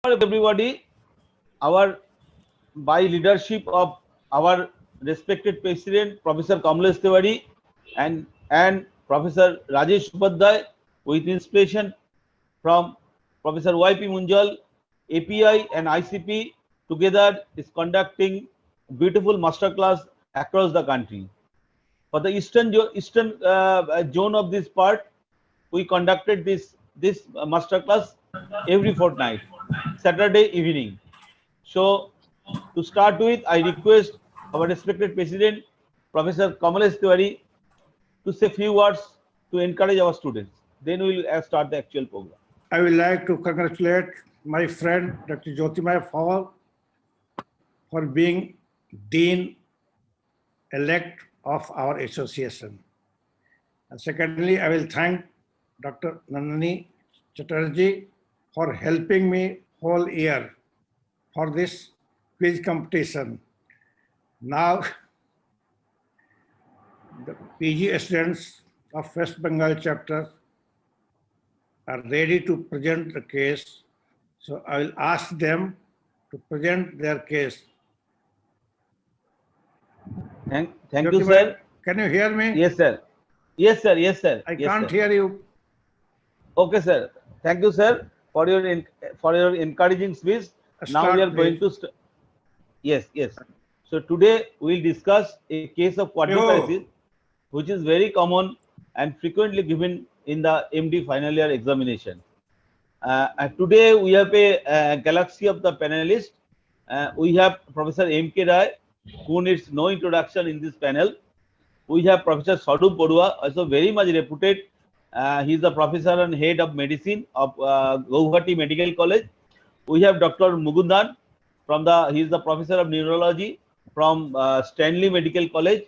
Everybody, our by leadership of our respected President Professor Kamlesh Tiwari and Professor Rajesh Upadhyay, with inspiration from Professor Y.P. Munjal, API and ICP together is conducting beautiful masterclass across the country. For the eastern zone of this part, we conducted this masterclass every fortnight, Saturday evening. So to start with, I request our respected President, Professor Kamlesh Tiwari, to say few words to encourage our students. Then we will start the actual program. I would like to congratulate my friend Dr. Jyotimay Fall for being Dean elect of our association. And secondly, I will thank Dr. Nandini Chatterjee for helping me whole year for this quiz competition. Now, the PG students of West Bengal chapter are ready to present the case. So I will ask them to present their case. Thank you, sir. Can you hear me? Yes, sir. Yes, sir. Yes, sir. I can't hear you. Okay, sir. Thank you, sir, for your encouraging speech. Now we are going to yes. So today we will discuss a case of quadriparesis, which is very common and frequently given in the MD final year examination. Today we have a galaxy of the panelists. We have Professor M.K. Rai, who needs no introduction in this panel. We have Professor Sadhu Porua, also very much reputed. He is the professor and head of medicine of Guwahati Medical College. We have Dr. Mugundan, he is the professor of neurology from Stanley Medical College.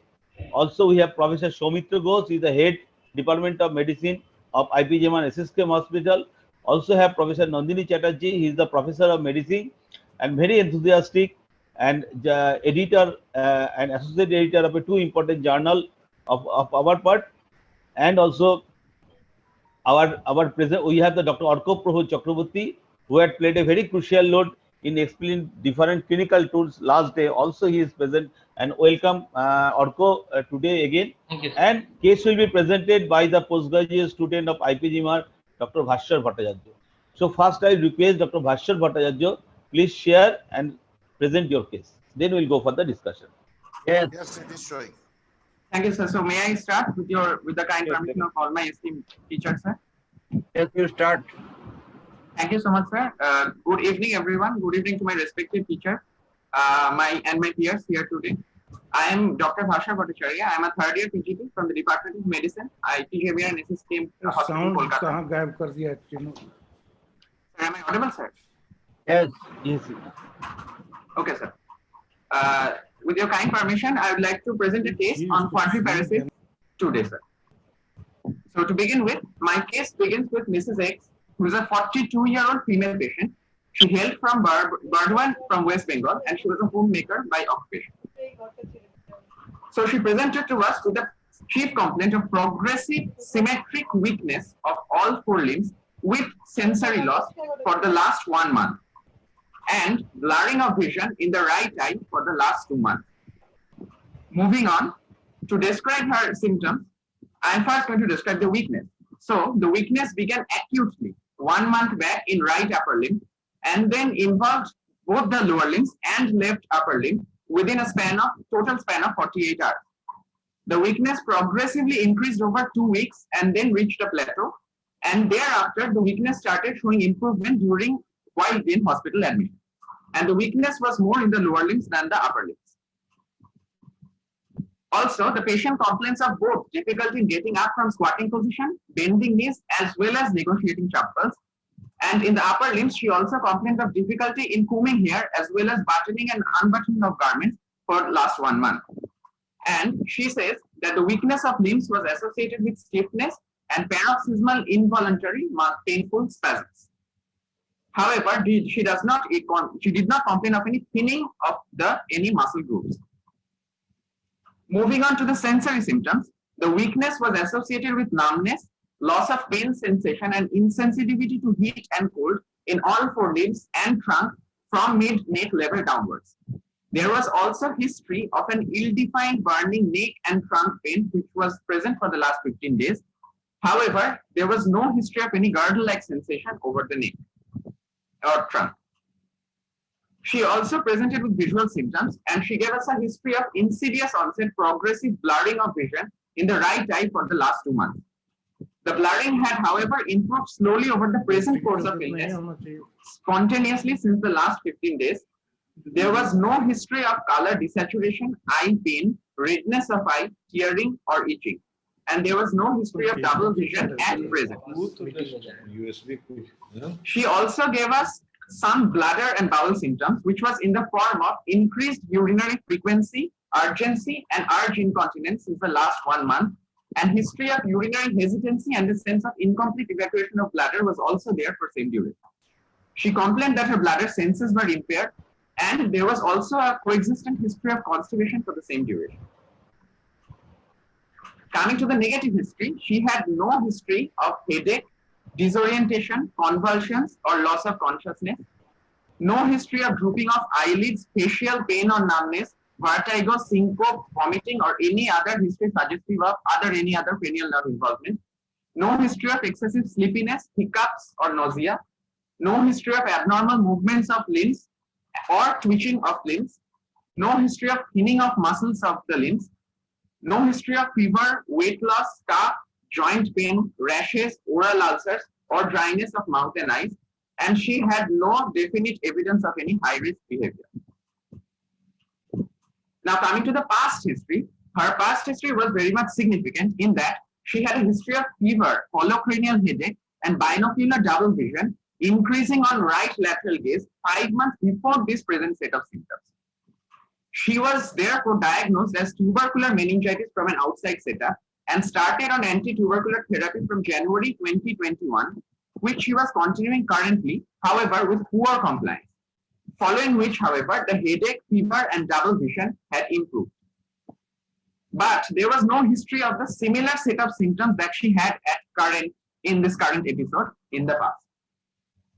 Also, we have Professor Soumitra Ghosh, he is the head Department of Medicine of IPGM and SSKM Hospital. Also have Professor Nandini Chatterjee, he is the professor of medicine and very enthusiastic and editor and associate editor of a two important journal of our part. And also our president, we have the Dr. Arko Prabhu Chakraborty, who had played a very crucial role in explaining different clinical tools last day. Also he is present, and welcome Arko today again. Thank you, sir. And case will be presented by the postgraduate student of IPGMR, Dr. Bhattacharya. So first I request Dr. Bhattacharya, please share and present your case. Then we'll go for the discussion. Yes, it is showing. Thank you, sir. So may I start with the kind permission of all my esteemed teachers, sir? Yes, you start. Thank you so much, sir. Good evening, everyone. Good evening to my respected teacher, my peers here today. I am Dr. Bhattacharya. I am a third year PGT from the Department of Medicine, IPGM and SSKM Hospital, Kolkata. Sir, am I audible, sir? Yes. Okay, sir. With your kind permission, I would like to present a case on quadriparesis today, sir. So to begin with, my case begins with Mrs. X, who is a 42-year-old female patient. She hailed from Burdwan from West Bengal, and she was a homemaker by occupation. So she presented to us with a chief complaint of progressive symmetric weakness of all four limbs with sensory loss for the last 1 month and blurring of vision in the right eye for the last 2 months. Moving on, to describe her symptoms, I am first going to describe the weakness. So the weakness began acutely 1 month back in right upper limb and then involved both the lower limbs and left upper limb within a total span of 48 hours. The weakness progressively increased over 2 weeks and then reached a plateau, and thereafter the weakness started showing improvement while in hospital admission. And the weakness was more in the lower limbs than the upper limbs. Also, the patient complains of both difficulty in getting up from squatting position, bending knees, as well as negotiating chappals. And in the upper limbs, she also complains of difficulty in combing hair, as well as buttoning and unbuttoning of garments for last 1 month. And she says that the weakness of limbs was associated with stiffness and paroxysmal involuntary painful spasms. However, she did not complain of any thinning of any muscle groups. Moving on to the sensory symptoms, the weakness was associated with numbness, loss of pain sensation, and insensitivity to heat and cold in all four limbs and trunk from mid-neck level downwards. There was also history of an ill-defined burning neck and trunk pain which was present for the last 15 days. However, there was no history of any girdle-like sensation over the neck or trunk. She also presented with visual symptoms, and she gave us a history of insidious onset progressive blurring of vision in the right eye for the last 2 months. The blurring had, however, improved slowly over the present course of illness, spontaneously since the last 15 days. There was no history of color desaturation, eye pain, redness of eye, tearing, or itching. And there was no history of double vision at present. She also gave us some bladder and bowel symptoms, which was in the form of increased urinary frequency, urgency, and urge incontinence since the last 1 month. And history of urinary hesitancy and a sense of incomplete evacuation of bladder was also there for same duration. She complained that her bladder senses were impaired, and there was also a coexistent history of constipation for the same duration. Coming to the negative history, she had no history of headache, disorientation, convulsions, or loss of consciousness. No history of drooping of eyelids, facial pain or numbness, vertigo, syncope, vomiting, or any other history suggestive of any other cranial nerve involvement. No history of excessive sleepiness, hiccups, or nausea. No history of abnormal movements of limbs or twitching of limbs. No history of thinning of muscles of the limbs. No history of fever, weight loss, cough, joint pain, rashes, oral ulcers, or dryness of mouth and eyes. And she had no definite evidence of any high-risk behavior. Now, coming to the past history, her past history was very much significant in that she had a history of fever, holocranial headache, and binocular double vision, increasing on right lateral gaze 5 months before this present set of symptoms. She was therefore diagnosed as tubercular meningitis from an outside setup and started on anti-tubercular therapy from January 2021, which she was continuing currently, however, with poor compliance. Following which, however, the headache, fever, and double vision had improved. But there was no history of the similar set of symptoms that she had in this current episode in the past.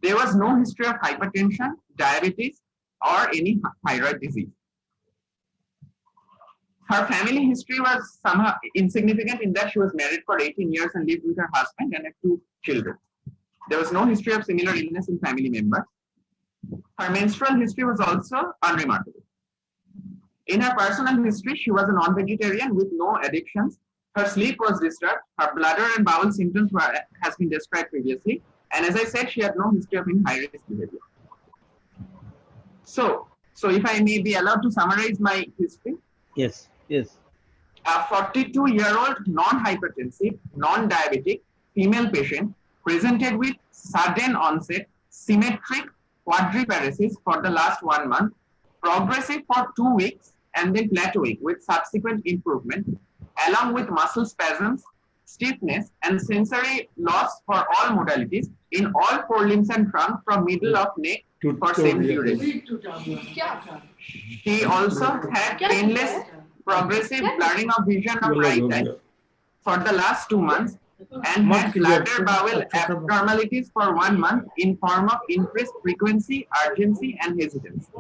There was no history of hypertension, diabetes, or any thyroid disease. Her family history was somehow insignificant in that she was married for 18 years and lived with her husband and had 2 children. There was no history of similar illness in family members. Her menstrual history was also unremarkable. In her personal history, she was a non-vegetarian with no addictions. Her sleep was disturbed. Her bladder and bowel symptoms has been described previously. And as I said, she had no history of any high-risk behavior. So if I may be allowed to summarize my history. Yes, yes. A 42-year-old non-hypertensive, non-diabetic female patient presented with sudden onset, symmetric quadriparesis for the last 1 month, progressive for 2 weeks, and then plateauing with subsequent improvement, along with muscle spasms, stiffness, and sensory loss for all modalities in all 4 limbs and trunk from middle of neck for same duration. She also had painless progressive blurring of vision of right eye for the last 2 months and had bladder bowel abnormalities for 1 month in form of increased frequency, urgency, and hesitance.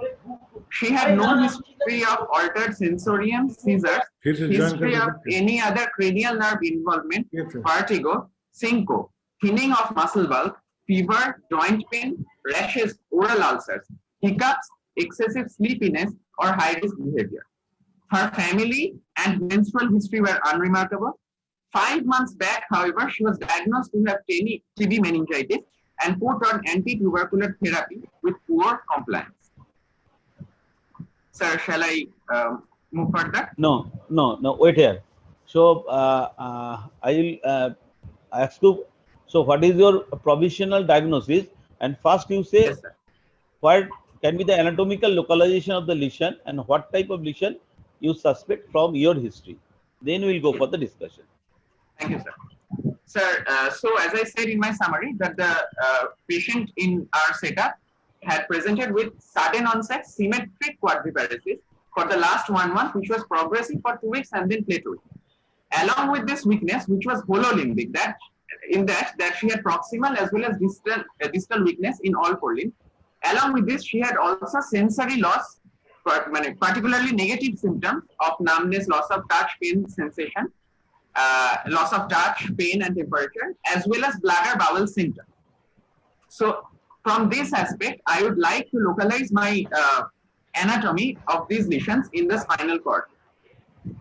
She had no history of altered sensorium, seizures, history of any other cranial nerve involvement, vertigo, syncope, thinning of muscle bulk, fever, joint pain, rashes, oral ulcers, hiccups, excessive sleepiness, or high-risk behavior. Her family and menstrual history were unremarkable. 5 months back, however, she was diagnosed to have TB meningitis and put on anti-tubercular therapy with poor compliance. Sir, shall I move further? No, wait here. So, I will ask you, so what is your provisional diagnosis? And first you say, Yes, sir. what can be the anatomical localization of the lesion and what type of lesion you suspect from your history. Then we will go for the discussion. Thank you, sir. Sir, so as I said in my summary, that the patient in our setup had presented with sudden onset symmetric quadriparesis for the last 1 month, which was progressive for 2 weeks and then plateauing. Along with this weakness, which was hololimbic, that that she had proximal as well as distal weakness in all four limbs. Along with this, she had also sensory loss, particularly negative symptoms of numbness, loss of touch, pain, sensation, loss of touch, pain and temperature, as well as bladder bowel symptoms. So from this aspect, I would like to localize my anatomy of these lesions in the spinal cord.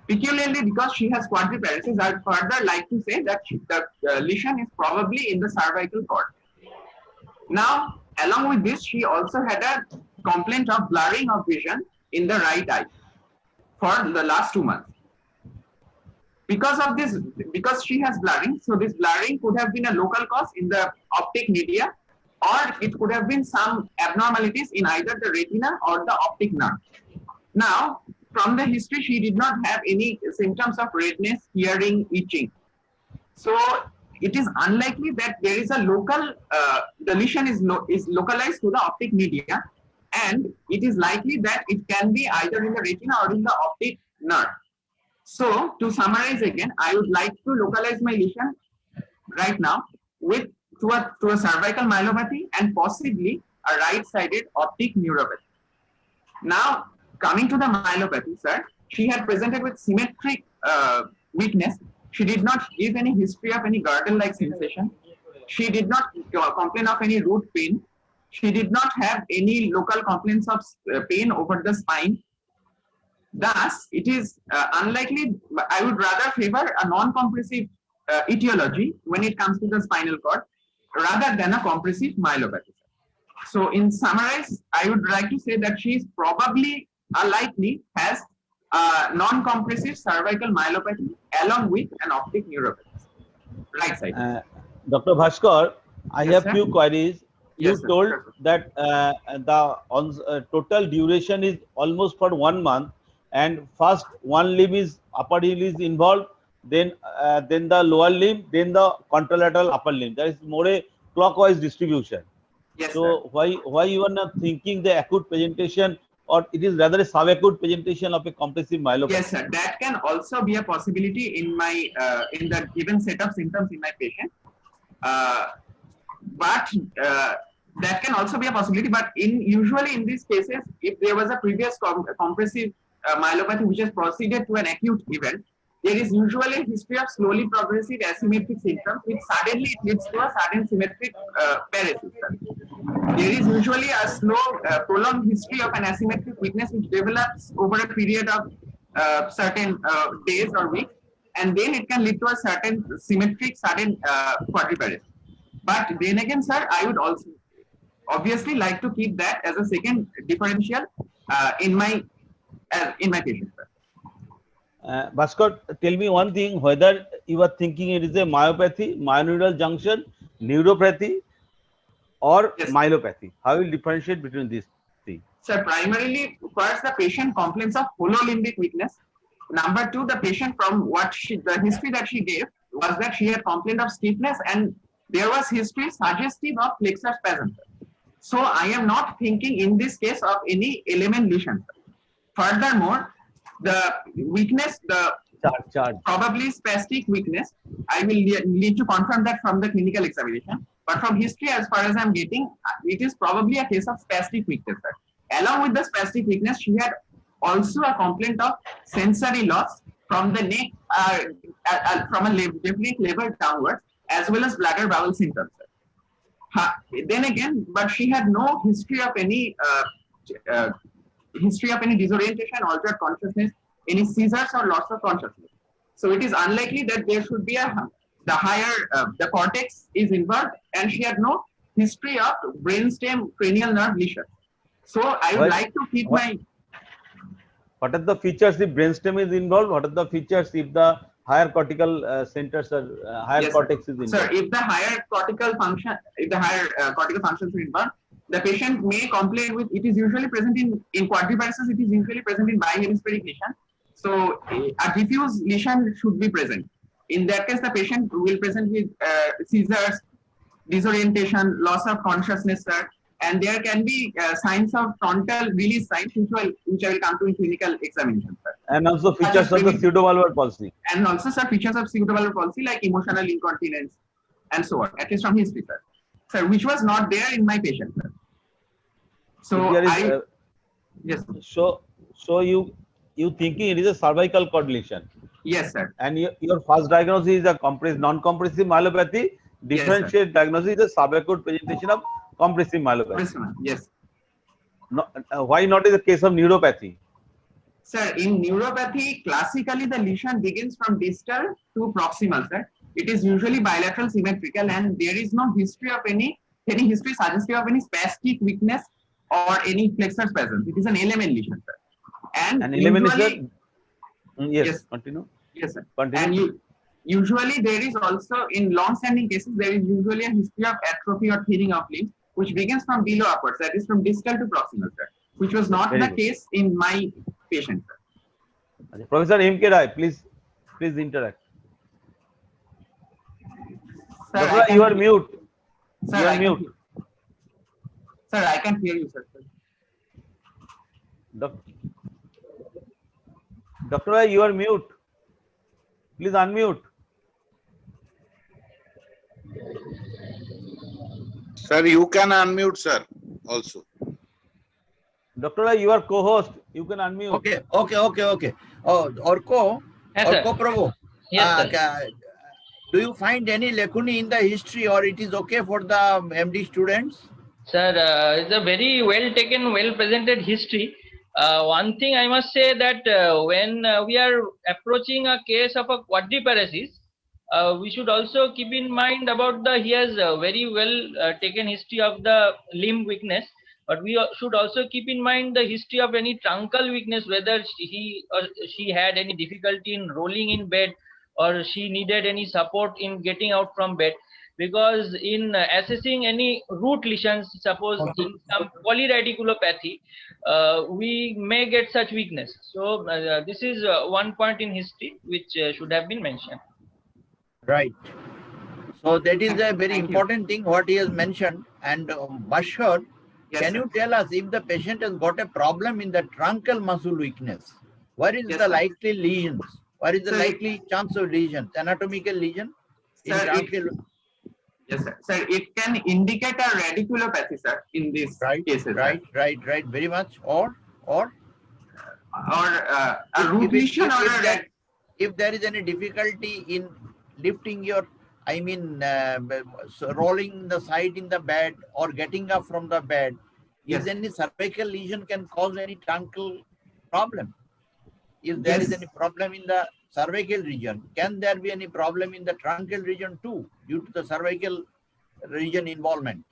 Peculiarly because she has quadriparesis, I would further like to say that the lesion is probably in the cervical cord. Now, along with this, she also had a complaint of blurring of vision in the right eye for the last 2 months. Because of this, because she has blurring, so this blurring could have been a local cause in the optic media, or it could have been some abnormalities in either the retina or the optic nerve. Now, from the history, she did not have any symptoms of redness, hearing, itching. So it is unlikely that there is a local, the lesion is localized to the optic media, and it is likely that it can be either in the retina or in the optic nerve. So to summarize again, I would like to localize my lesion right now with to a cervical myelopathy and possibly a right-sided optic neuropathy. Now, coming to the myelopathy, sir, she had presented with symmetric weakness. She did not give any history of any girdle-like sensation. She did not complain of any root pain. She did not have any local complaints of pain over the spine. Thus, it is unlikely. I would rather favor a non-compressive etiology when it comes to the spinal cord rather than a compressive myelopathy. So, in summarize, I would like to say that she is probably likely has non-compressive cervical myelopathy along with an optic neuropathy. Right side. Dr. Bhaskar, I Yes, have sir. few queries. You Yes, sir. told Sure, sir. that the total duration is almost for 1 month, and first one limb is upper limb is involved, then the lower limb, then the contralateral upper limb. That is more a clockwise distribution. Yes, sir. So why you are not thinking the acute presentation, or it is rather a subacute presentation of a compressive myelopathy? Yes, sir. That can also be a possibility in my in the given set of symptoms in my patient. But that can also be a possibility. But usually in these cases, if there was a previous compressive myelopathy which has proceeded to an acute event, there is usually a history of slowly progressive asymmetric symptoms, which suddenly it leads to a sudden symmetric paresis. There is usually a slow, prolonged history of an asymmetric weakness which develops over a period of certain days or weeks, and then it can lead to a certain symmetric, sudden quadriparesis. But then again, sir, I would also obviously like to keep that as a second differential in my patient, sir. Bhaskar, tell me one thing, whether you are thinking it is a myopathy, myoneural junction, neuropathy, or Yes. myelopathy. How will you differentiate between these three? So primarily, first the patient complains of hololimbic weakness. Number two, the patient from the history that she gave was that she had complained of stiffness, and there was history suggestive of flexor spasm. So I am not thinking in this case of any element lesion. Furthermore, the weakness, the Chart. probably spastic weakness, I will need to confirm that from the clinical examination. But from history, as far as I'm getting, it is probably a case of spastic weakness. Along with the spastic weakness, she had also a complaint of sensory loss from the neck, from a definite level downwards, as well as bladder bowel symptoms. Then again, but she had no history of any disorientation, altered consciousness, any seizures or loss of consciousness. So it is unlikely that there should be the cortex is involved, and she had no history of brainstem cranial nerve lesion. So I would like to keep my. What are the features if brainstem is involved? What are the features if the higher cortical centers or higher cortex is involved? Sir, if the higher cortical functions are involved, the patient may complain with. It is usually present in quadriparesis. It is usually present in bihemispheric lesion. So a diffuse lesion should be present. In that case, the patient will present with seizures, disorientation, loss of consciousness, sir, and there can be signs of frontal release signs, which I will come to in clinical examination, sir. And also features of the pseudovalvular palsy. And also, sir, features of pseudovalvular palsy like emotional incontinence, and so on, at least from history, sir. Sir, which was not there in my patient, sir. So There is, yes, so you thinking it is a cervical cord lesion, yes, sir. and your first diagnosis is a non-compressive myelopathy. Differentiate diagnosis is a subacute presentation of compressive myelopathy. Yes. No, why not is a case of neuropathy? Sir, in neuropathy, classically the lesion begins from distal to proximal, sir. It is usually bilateral symmetrical, and there is no history of any history suggestive of any spastic weakness or any flexor spasm. It is an element lesion, sir. And element usually, yes, continue. Yes, sir. Continue. And usually there is also, in long-standing cases, there is usually a history of atrophy or thinning of limbs, which begins from below upwards, that is from distal to proximal, sir, which was not the case in my patient, sir. Professor M.K. Rai, please interact. Sir, Doctor, you are mute. Sir, you are mute. Sir, I can hear you, sir. Doctor Rai, you are mute. Please unmute. Sir, you can unmute, sir, also. Dr. Rai, you are co-host. You can unmute. Okay. Orko, Yes, Orko Prabhu. Yes, sir. Do you find any lacunae in the history, or it is okay for the MD students? Sir, it's a very well taken, well presented history. One thing I must say that when we are approaching a case of a quadriparesis, we should also keep in mind about he has a very well taken history of the limb weakness, but we should also keep in mind the history of any truncal weakness, whether he or she had any difficulty in rolling in bed, or she needed any support in getting out from bed. Because in assessing any root lesions, suppose in some polyradiculopathy, we may get such weakness. So this is one point in history which should have been mentioned. Right. So that is a very important thing what he has mentioned. And Bhaswar, can you tell us if the patient has got a problem in the truncal muscle weakness? Where is the likely lesions? Where is the likely chance of lesions? Anatomical lesion in truncal? Yes, sir. Sir, it can indicate a radiculopathy, sir, in these cases. Right. Very much. Or a root lesion, if there is any difficulty in lifting your, rolling the side in the bed or getting up from the bed, is any cervical lesion can cause any truncal problem? If there is any problem in the cervical region, can there be any problem in the truncal region too, due to the cervical region involvement?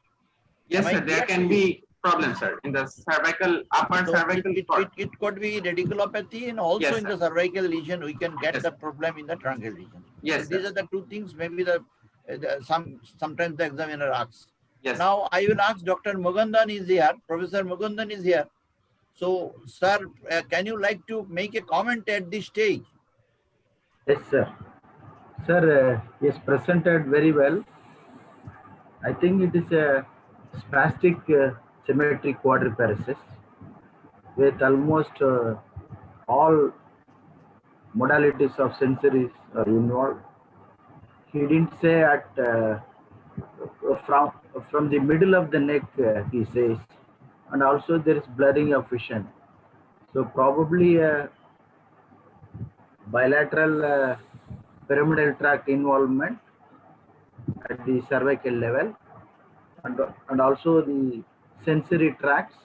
Yes, sir, there can be problems, sir, in the cervical, upper cervical part. It could be radiculopathy, and also in the cervical lesion, we can get the problem in the truncal region. Yes, these are the two things maybe sometimes the examiner asks. Yes. Now I will ask Dr. Mugundan is here, Professor Mugundan is here. So, sir, can you like to make a comment at this stage? Yes, sir. Sir, is presented very well. I think it is a spastic symmetric quadriparesis with almost all modalities of sensories are involved. He didn't say at from the middle of the neck, he says, and also there is blurring of vision. So probably a bilateral pyramidal tract involvement at the cervical level, and also the sensory tracts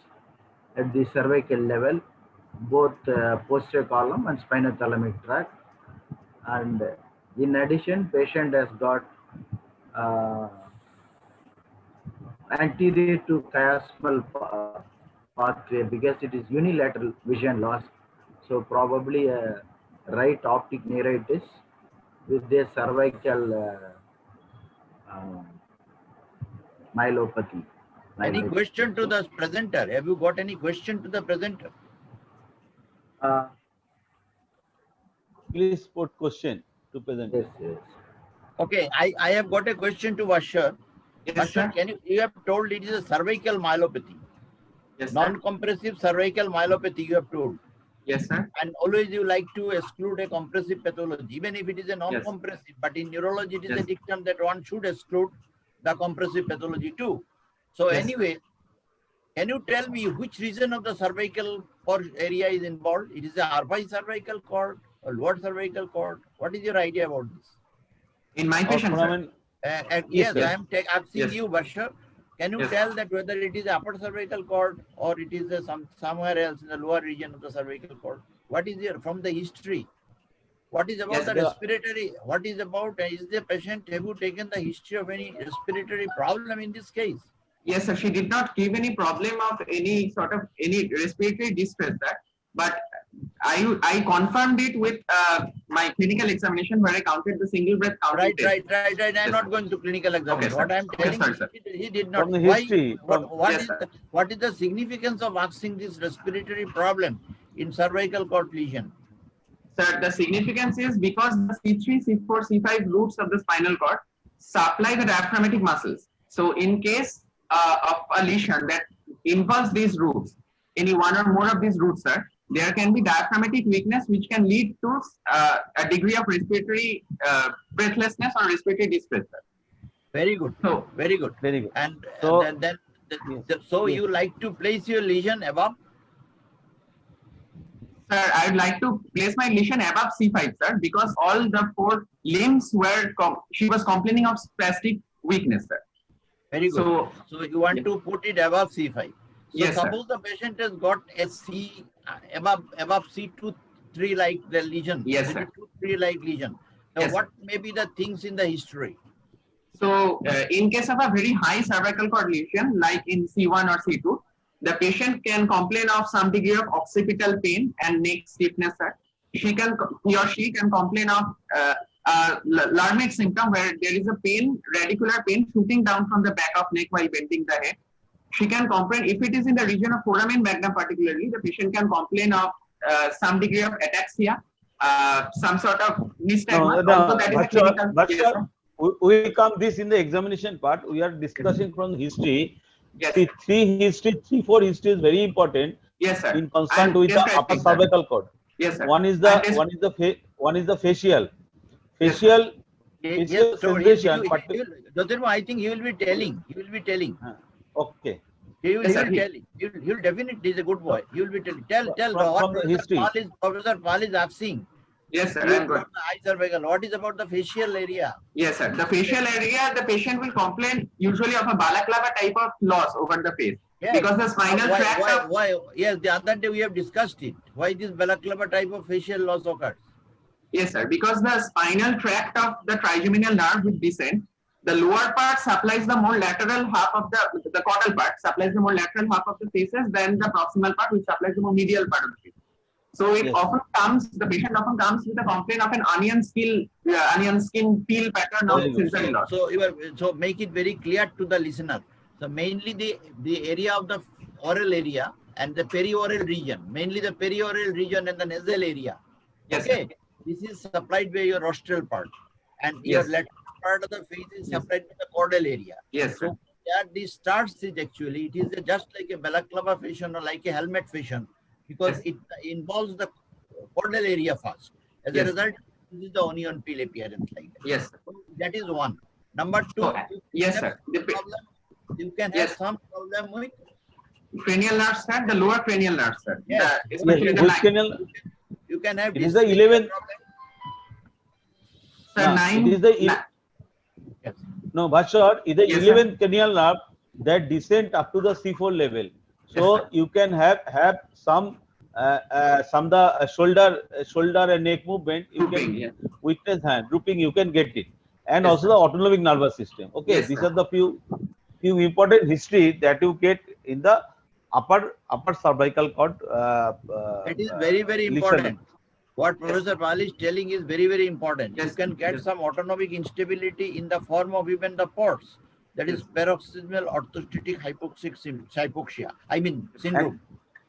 at the cervical level, both posterior column and spinothalamic tract. And in addition, patient has got anterior to chiasmal pathway because it is unilateral vision loss. So probably a right optic neuritis with a cervical myelopathy. Any question to the presenter? Have you got any question to the presenter? Please put question to presenter. Yes. Okay, I have got a question to Bhaswar. Yes, Bhaswar, you have told it is a cervical myelopathy. Yes, Non-compressive cervical myelopathy you have told. Yes, sir. And always you like to exclude a compressive pathology, even if it is a non-compressive. But in neurology, it is a dictum that one should exclude the compressive pathology too. So anyway, can you tell me which region of the cervical area is involved? It is the R5 cervical cord or lower cervical cord? What is your idea about this? In my patient, sir. Yes, yes. I've seen Yes. you, Bhaswar. Can you Yes. tell that whether it is the upper cervical cord or it is somewhere else in the lower region of the cervical cord? What is your, from the history? What is about Yes, the respiratory? What is about, is the patient, have you taken the history of any respiratory problem in this case? Yes, sir. She did not give any problem of any sort of any respiratory distress, sir. But I confirmed it with my clinical examination where I counted the single breath counting Right. test. I'm not going to clinical examination. Okay, What sir. I'm telling Okay, you, sir. he did not. From the Why? history, What is the significance of asking this respiratory problem in cervical cord lesion? Sir, the significance is because the C3, C4, C5 roots of the spinal cord supply the diaphragmatic muscles. So in case of a lesion that involves these roots, any one or more of these roots, sir, there can be diaphragmatic weakness which can lead to a degree of respiratory breathlessness or respiratory distress, sir. Very good. So, Very good. Very good. And So- so Yes. you like to place your lesion above? sir, I would like to place my lesion above C5, sir, because all the four limbs were, she was complaining of spastic weakness, sir. Very good. So, So you want to put it above C5. So Yes, sir. suppose the patient has got a C above C2, 3 like the lesion. Yes, sir. C2, 3 like lesion. Now Yes, what may be the things in the history? So, in case of a very high cervical cord lesion, like in C1 or C2, the patient can complain of some degree of occipital pain and neck stiffness, sir. He or she can complain of Lhermitte symptom where there is a pain, radicular pain shooting down from the back of neck while bending the head. She can complain, if it is in the region of foramen magnum particularly, the patient can complain of some degree of ataxia, some sort of nystagmus. Although that is a clinical. Yes, sir. we will come this in the examination part. We are discussing from history. Yes, See, sir. 3 history, 3-4 history is very important Yes, sir. in concern I'm with the describing upper that. cervical cord. Yes, sir. One is I'm just- the facial. Yes, Facial Yes, facial so sensation. I think he will be telling. He will be telling. Okay. He will Yes, sir, telling. He will definitely, he's a good boy. He will be telling. Tell From the history. Professor Pal is asking. Yes, sir. You I'm good. got the high cervical. What is about the facial area? Yes, sir. The facial area, the patient will complain usually of a balaclava type of loss over the face. Yes. Because the spinal tract of Why? Yes, the other day we have discussed it. Why this balaclava type of facial loss occurs? Yes, sir. Because the spinal tract of the trigeminal nerve will descend. The lower part supplies the more lateral half of the caudal part supplies the more lateral half of the faces than the proximal part, which supplies the more medial part of the face. So it Yes. often comes, the patient often comes with a complaint of an onion skin peel pattern of Very good. sensory loss. So make it very clear to the listener. So mainly the area of the oral area and the perioral region, mainly the perioral region and the nasal area. Yes, Okay, this is supplied by your rostral part, and your Yes. lateral part of the face is Yes. supplied by the caudal area. Yes, sir. So that this starts is actually it is just like a balaclava fashion or like a helmet fashion because Yes. it involves the caudal area first. As Yes. a result, this is the onion peel appearance like that. Yes, sir. So that is one. Number two, So, you yes, have sir. some problem- you can have Yes. some problem with Cranial nerve, sir, the lower cranial nerve, sir. Yes. Especially Yes, the which nine. cranial? you can have It is the dysphagia 11th. problem. Sir, No, nine. it is the Yes. No, Bhaswar is the Yes, sir. 11th cranial nerve that descend up to the C4 level. So sir. you can have some the shoulder and neck movement. You Drooping, can yeah. weakness hand drooping. You can get it, and Yes, also sir. the autonomic nervous system. Okay, Yes, these sir. are the few important history that you get in the upper cervical cord. That is very, very lesion. important. What Professor Pal is telling is very, very important. You Yes, can get yes. some autonomic instability in the form of even the POTS. That is Yes. paroxysmal orthostatic hypoxia. I mean syndrome.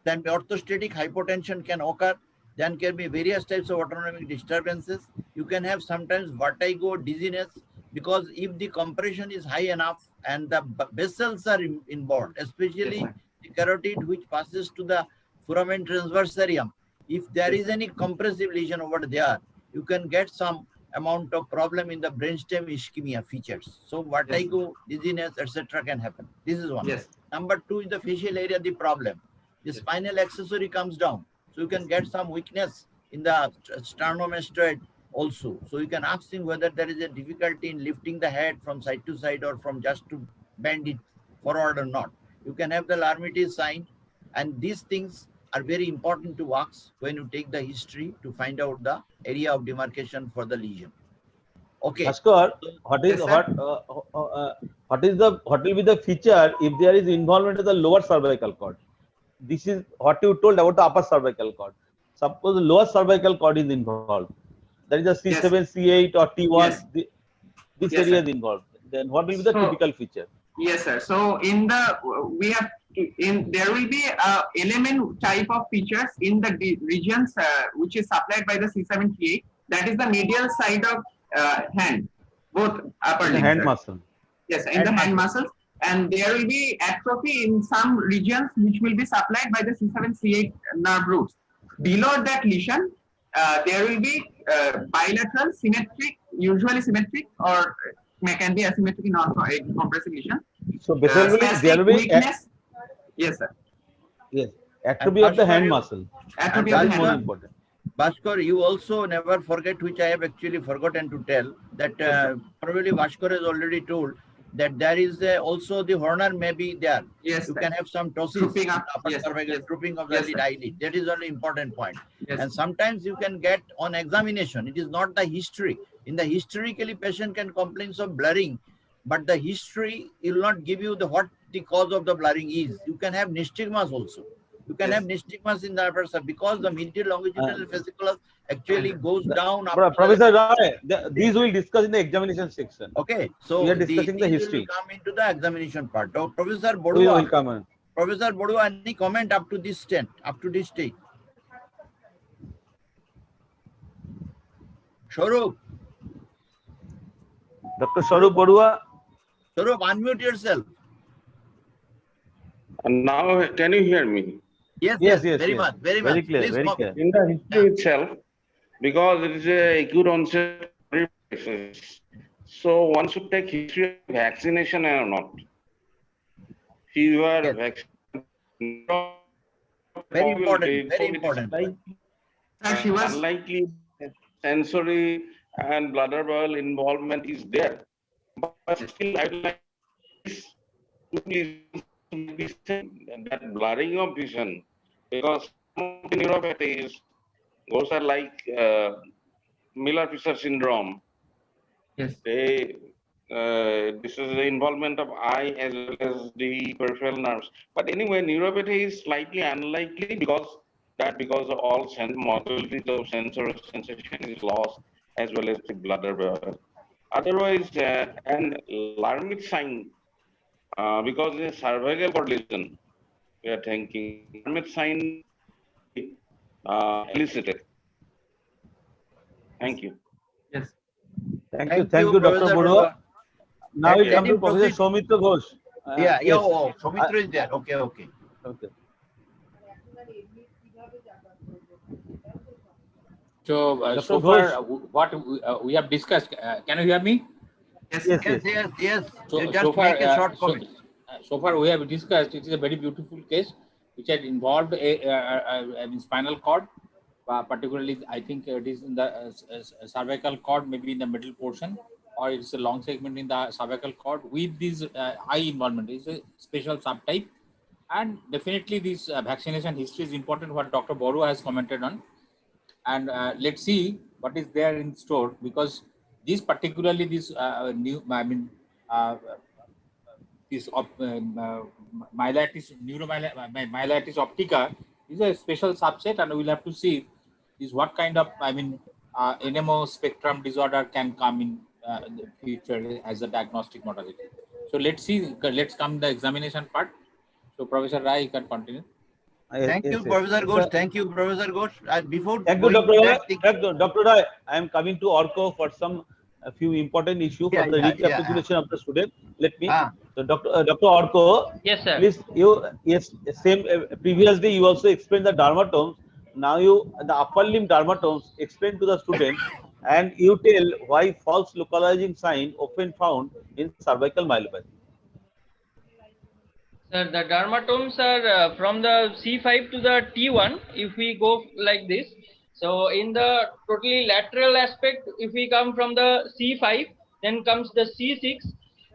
Then orthostatic hypotension can occur. Then can be various types of autonomic disturbances. You can have sometimes vertigo, dizziness, because if the compression is high enough and the vessels are involved, especially Yes, sir. the carotid which passes to the foramen transversarium, if there is any compressive lesion over there, you can get some amount of problem in the brainstem ischemia features. So vertigo, dizziness, etc. can happen. This is one. Yes. Number two is the facial area, the problem. The spinal accessory comes down. So you can get some weakness in the sternomastoid also. So you can ask him whether there is a difficulty in lifting the head from side to side or from just to bend it forward or not. You can have the Larmitis sign, and these things are very important to ask when you take the history to find out the area of demarcation for the lesion. Okay. Bhaskar, what Yes, sir. what will be the feature if there is involvement of the lower cervical cord? This is what you told about the upper cervical cord. Suppose the lower cervical cord is involved. There is a C7, C8 or T1. Yes. This Yes, area sir. is involved. Then what will be the So- typical feature? Yes, sir. So there will be element type of features in the regions which is supplied by the C7T8. That is the medial side of hand, both upper The limbs. hand sir. muscle. Yes, in the hand muscles, and there will be atrophy in some regions which will be supplied by the C7C8 nerve roots. Below that lesion, there will be bilateral, symmetric, usually symmetric, or can be asymmetric in non-compressive lesion. So basically, Spastic there will be weakness. Yes, sir. yes, atrophy of the hand muscle. Atrophy That of is the more hand. important. Bhaskar, you also never forget, which I have actually forgotten to tell, that probably Bhaskar has already told that there is also the Horner may be there. Yes, You sir. can have some ptosis, Drooping up. upper Yes, cervical, yes. drooping of Yes, the sir. eyelid. That is only important point. Yes. And sometimes you can get on examination. It is not the history. In the historically, patient can complain of blurring, but the history will not give you the what the cause of the blurring is. You can have nystagmus also. You can Yes. have nystagmus in the upper side because the medial longitudinal fasciculus actually goes down. Professor Rai, these we will discuss in the examination section. Okay, so We are discussing the these history. will come into the examination part. Now, Professor We will Bodua, come on. Professor Bodua, any comment up to this stage? Shorup, Dr. Swarup Bodua. Shorup, unmute yourself. Now, can you hear me? Yes, Yes, very yes. much, very Very much. clear, Please very come. clear. In the history itself, because it is a acute onset quadriparesis, so one should take history of vaccination or not. Fever, Yes. vaccine. Very important, very important. Sir, she was. Unlikely sensory and bladder bowel involvement is there. But still, I would like this to be seen, that blurring of vision, because some of the neuropathies, those are like Miller-Fisher syndrome. Yes. This is the involvement of eye as well as the peripheral nerves. But anyway, neuropathy is slightly unlikely because all modalities of sensation is lost as well as the bladder bowel. Otherwise, and Larmit sign, because in cervical cord lesion, we are thinking Larmit sign elicited. Thank you. Yes. Thank you, Dr. Professor Bodua. Now we Can come you to Professor proceed? Soumitra Ghosh. Yeah, yes. oh, Soumitra is there. Okay. Okay. So, Dr. so far, Ghosh. what we have discussed, can you hear me? Yes, Yes. So, You just so far, make a short comment. so far we have discussed, it is a very beautiful case which had involved a spinal cord, particularly I think it is in the cervical cord, maybe in the middle portion, or it's a long segment in the cervical cord with this eye involvement. It's a special subtype, and definitely this vaccination history is important, what Dr. Boru has commented on. And let's see what is there in store, because this particularly this this myelitis, myelitis optica is a special subset, and we'll have to see is what kind of NMO spectrum disorder can come in the future as a diagnostic modality. So let's see. Let's come the examination part. So Professor Rai, you can continue. Thank you, Professor Ghosh. Thank you, Professor Ghosh. Before Thank you, going to that, Dr. Rai. I am coming to Orko for a few important issues for the recapitulation of the student. Let me. So, Dr. Orko. Yes, sir. Please, previously you also explained the dermatomes. now you the upper limb dermatomes explain to the student, and you tell why false localizing sign often found in cervical myelopathy. Sir, the dermatomes are from the C5 to the T1 if we go like this. So in the totally lateral aspect, if we come from the C5, then comes the C6.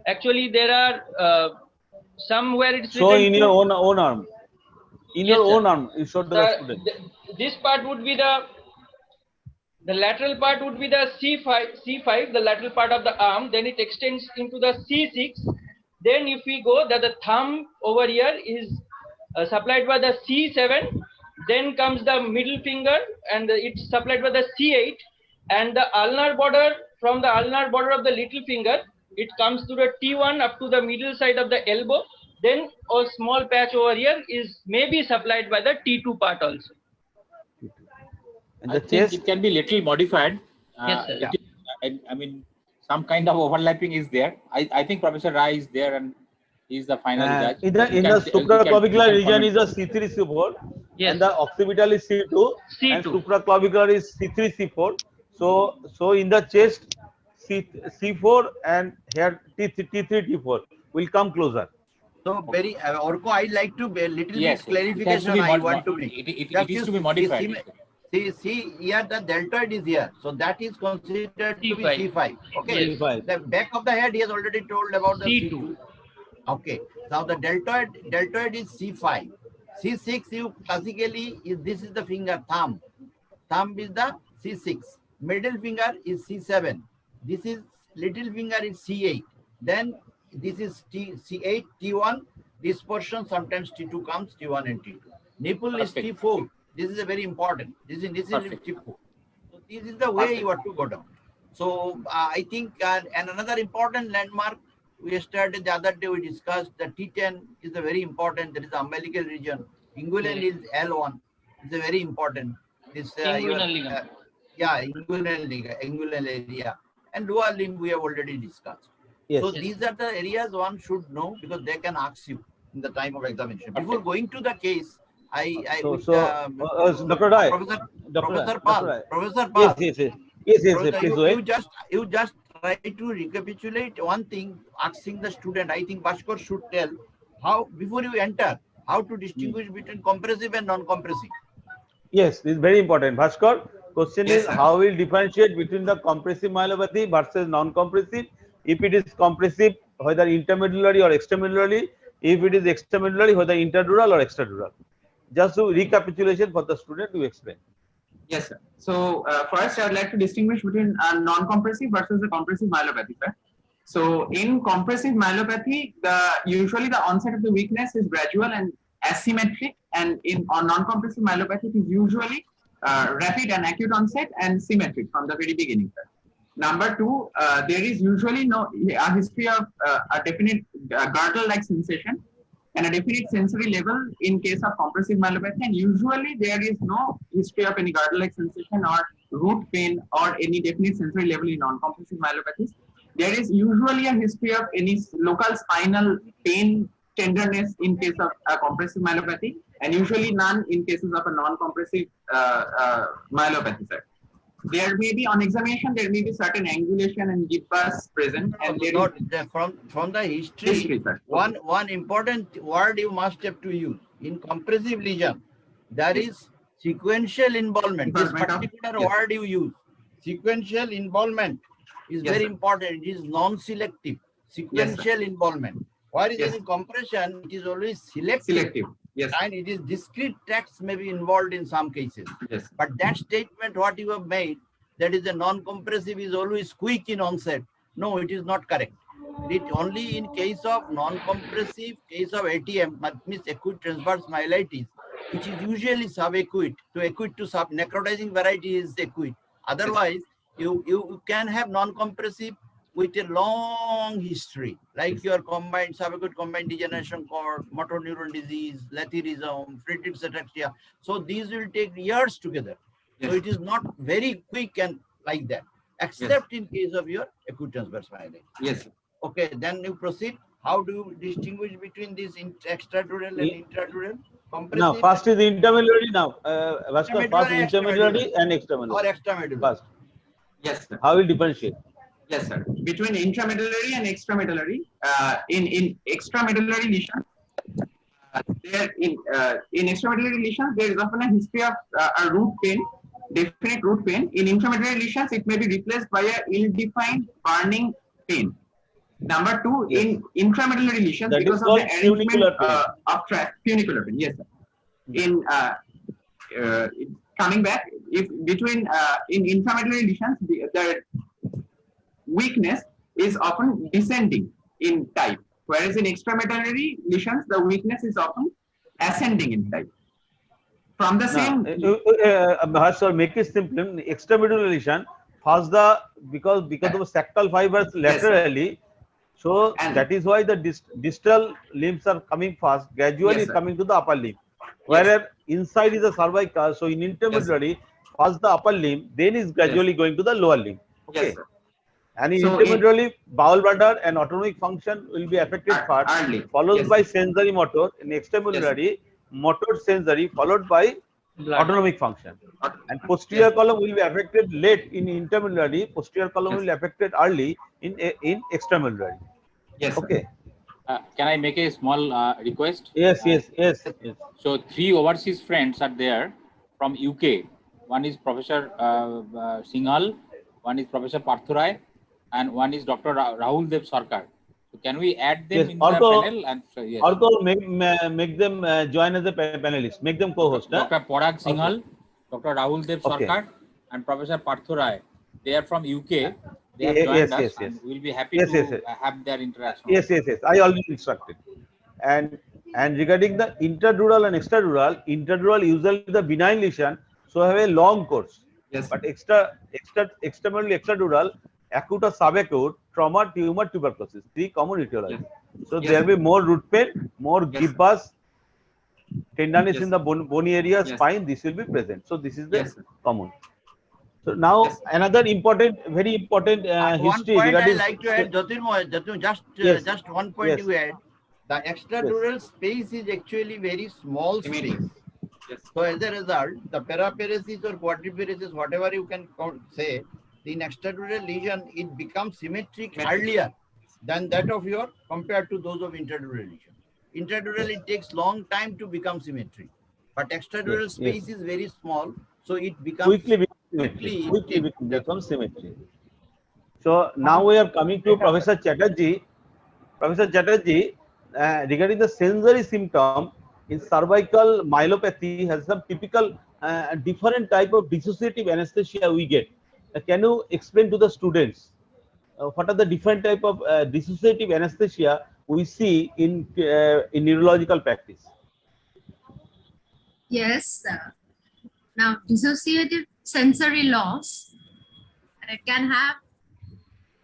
Actually, there are somewhere it's Show written in your own arm. In Yes, your sir. own arm, you show to the Sir, student. this part would be the lateral part would be the C5, the lateral part of the arm. Then it extends into the C6. Then if we go, that the thumb over here is supplied by the C7. Then comes the middle finger, and it's supplied by the C8. And the ulnar border, from the ulnar border of the little finger, it comes to the T1 up to the middle side of the elbow. Then a small patch over here is maybe supplied by the T2 part also. And I the think chest, it can be little modified. Yes, sir. I mean, some kind of overlapping is there. I think Professor Rai is there and he's the final judge. in the supraclavicular region is a C3, C4, Yes. and the occipital is C2, and C2. supraclavicular is C3, C4. So in the chest, C4, and here T3, T4 will come closer. So very, Orko, I'd like to be a little Yes, bit it has to clarification be I want to make. it is to be modified. See, here the deltoid is here. So that is considered to be C5. C5. Okay. C5. The back of the head, he has already told about the C2. Okay. Now the deltoid is C5. C6, you classically, this is the finger thumb. Thumb is the C6. Middle finger is C7. This is little finger is C8. Then this is C8, T1. This portion sometimes T2 comes, T1 and T2. Nipple is T4. This is a very important. This is T4. So this is the way you have to go down. So I think, and another important landmark we started the other day, we discussed the T10 is a very important. That is the umbilical region. Inguinal is L1. It's a very important. This Inguinal ligament. inguinal area. And lower limb we have already discussed. Yes. So these are the areas one should know because they can ask you in the time of examination. Before going to the case, Dr. Rai, Professor Pal, yes, please go ahead. You just try to recapitulate one thing, asking the student. I think Bhaskar should tell how, before you enter, how to distinguish between compressive and non-compressive. Yes, this is very important. Bhaskar, question Yes, is sir. how will differentiate between the compressive myelopathy versus non-compressive? If it is compressive, whether intermedullary or extramedullary. If it is extramedullary, whether interdural or extradural. Just to recapitulation for the student to explain. Yes, sir. So first, I would like to distinguish between non-compressive versus the compressive myelopathy, sir. So in compressive myelopathy, usually the onset of the weakness is gradual and asymmetric, and in non-compressive myelopathy, it is usually rapid and acute onset and symmetric from the very beginning, sir. Number two, there is usually a history of a definite girdle-like sensation and a definite sensory level in case of compressive myelopathy, and usually there is no history of any girdle-like sensation or root pain or any definite sensory level in non-compressive myelopathies. There is usually a history of any local spinal pain, tenderness in case of a compressive myelopathy, and usually none in cases of a non-compressive myelopathy, sir. There may be, on examination, there may be certain angulation and gibbous present, and there from the history, sir. one important word you must have to use in compressive lesion, there is sequential involvement. This particular word you use, sequential involvement, is very important. It is non-selective, sequential involvement. Whereas in compression, it is always selective. Yes. And it is discrete tracts may be involved in some cases. Yes. But that statement, what you have made, that is a non-compressive is always quick in onset. No, it is not correct. It only in case of non-compressive, case of ATM, that means acute transverse myelitis, which is usually subacute. To acute to sub, necrotizing variety is acute. Otherwise, you can have non-compressive with a long history, like your combined subacute combined degeneration cord, motor neuron disease, laterism, Friedreich's ataxia. So these will take years together. So it is not very quick and like that, except in case of your acute transverse myelitis. Yes. Okay, then you proceed. How do you distinguish between this extradural and intradural? Now, first is intermedullary now. Bhaskar, first intermedullary and or extramedullary. extramedullary. First, Yes, sir. how will differentiate? Yes, sir. Between intramedullary and extramedullary, in extramedullary lesion, in extramedullary lesions, there is often a history of a root pain, definite root pain. In intramedullary lesions, it may be replaced by a ill-defined burning pain. Number two, Yes. in intramedullary lesions, That because is of called the arrangement funicular pain. of tract, funicular pain. Yes, sir. In coming back, if between in intramedullary lesions, the weakness is often descending in type, whereas in extramedullary lesions, the weakness is often ascending in type. From the same, Bhaskar, make it simple. In extramedullary lesion, first because of sacral fibers Yes, sir. laterally, so And- that is why the distal limbs are coming fast, gradually Yes, sir. coming to the upper limb. Whereas inside is the cervical, so in intermedullary, first the upper limb, then is gradually going to the lower limb. Okay. yes, sir. And in So intermedullary, bowel bladder and autonomic function will be affected first, Early. followed Yes, by sir. sensory motor. In extramedullary, motor sensory, followed by autonomic function. And posterior Yes. column will be affected late in intermedullary, posterior column Yes. will be affected early in extramedullary. Yes, sir. Okay. Can I make a small request? Yes, yes, yes, yes. So 3 overseas friends are there from UK. One is Professor Singhal, one is Professor Parthurai, and one is Dr. Rahul Dev Sarkar. So can we add them Yes, in also- the panel? And so, yes. Also make them join as a panelist, make them co-host. Dr. Parag Singhal, Dr. Rahul Dev Okay. Sarkar, and Professor Parthurai. They are from UK. They have Yes, joined yes, us, yes, and yes. we'll be happy Yes, to yes, yes. have their interaction. Yes, yes, yes. I already instructed. And regarding the intradural and extradural usually the benign lesion, so have a long course. Yes. But extramedullary, extradural, acute or subacute, trauma, tumor, tuberculosis, 3 common etiology. So Yes, there will be more root pain, more Yes, gibbous, tenderness Yes, in the bony area, Yes. spine. This will be present. So this is the Yes, sir. common. So now Yes. another very important One history point I regarding like to add, Jatin, Yes. just one point Yes. you add. The extradural space is actually very small Immediate. space. Yes. So as a result, the paraparesis or quadriparesis, whatever you can say, in extradural lesion, it becomes symmetric earlier than that of your compared to those of intradural lesion. Intradural, it takes long time to become symmetric, but extradural Yes, space yes. is very small, so it becomes quickly quickly becomes symmetry. So now we are coming to Professor Chatterjee. Professor Chatterjee, regarding the sensory symptom in cervical myelopathy has some typical different type of dissociative anesthesia we get. Can you explain to the students what are the different type of dissociative anesthesia we see in neurological practice? Yes. Now, dissociative sensory loss can have